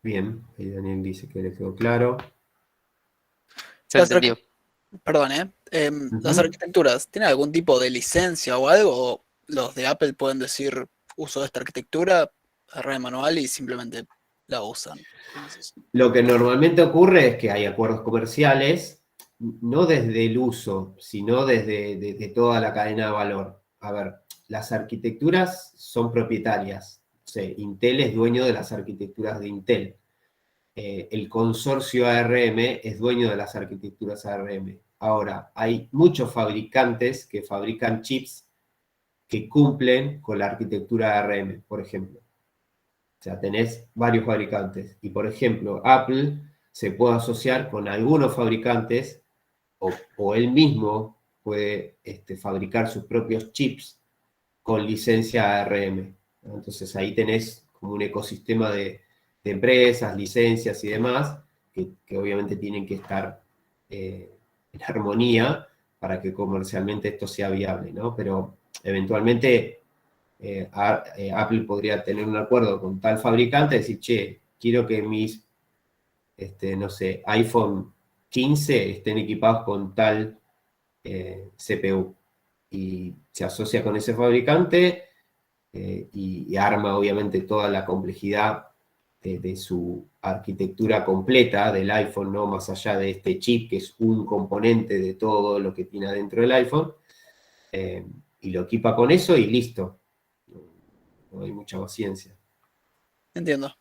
Bien, ahí Daniel dice que le quedó claro. Se entendió. Perdón, ¿las arquitecturas tienen algún tipo de licencia o algo? ¿O los de Apple pueden decir, uso esta arquitectura, ARM manual y simplemente la usan? Lo que normalmente ocurre es que hay acuerdos comerciales, no desde el uso, sino desde toda la cadena de valor. A ver, las arquitecturas son propietarias. O sea, Intel es dueño de las arquitecturas de Intel. El consorcio ARM es dueño de las arquitecturas ARM. Ahora, hay muchos fabricantes que fabrican chips que cumplen con la arquitectura ARM, por ejemplo. O sea, tenés varios fabricantes. Y, por ejemplo, Apple se puede asociar con algunos fabricantes o él mismo puede fabricar sus propios chips con licencia ARM. Entonces ahí tenés como un ecosistema de empresas, licencias y demás, que obviamente tienen que estar en armonía para que comercialmente esto sea viable, ¿no? Pero eventualmente Apple podría tener un acuerdo con tal fabricante y decir, che, quiero que mis, no sé, iPhone 15 estén equipados con tal CPU. Y se asocia con ese fabricante y arma obviamente toda la complejidad de su arquitectura completa del iPhone, ¿no? Más allá de este chip que es un componente de todo lo que tiene adentro del iPhone, y lo equipa con eso y listo. No hay mucha más ciencia. Entiendo.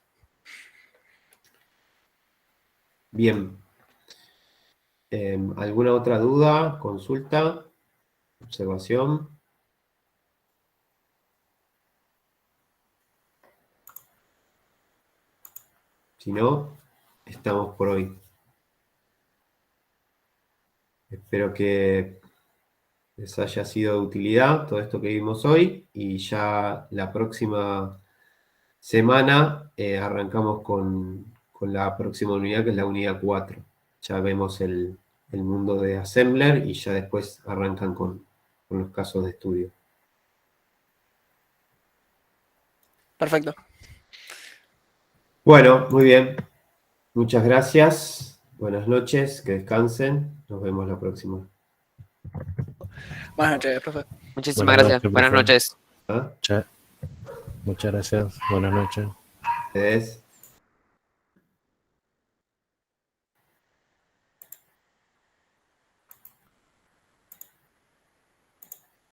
Bien. ¿Alguna otra duda, consulta, observación? Si no, estamos por hoy. Espero que les haya sido de utilidad todo esto que vimos hoy y ya la próxima semana arrancamos con la próxima unidad, que es la unidad 4. Ya vemos el mundo de Assembler y ya después arrancan con los casos de estudio. Perfecto. Bueno, muy bien. Muchas gracias. Buenas noches, que descansen. Nos vemos la próxima. Buenas noches, profe. Muchísimas Buenas gracias. noches, Buenas profe. noches. ¿Ah? Muchas gracias. Buenas noches. ¿Ustedes?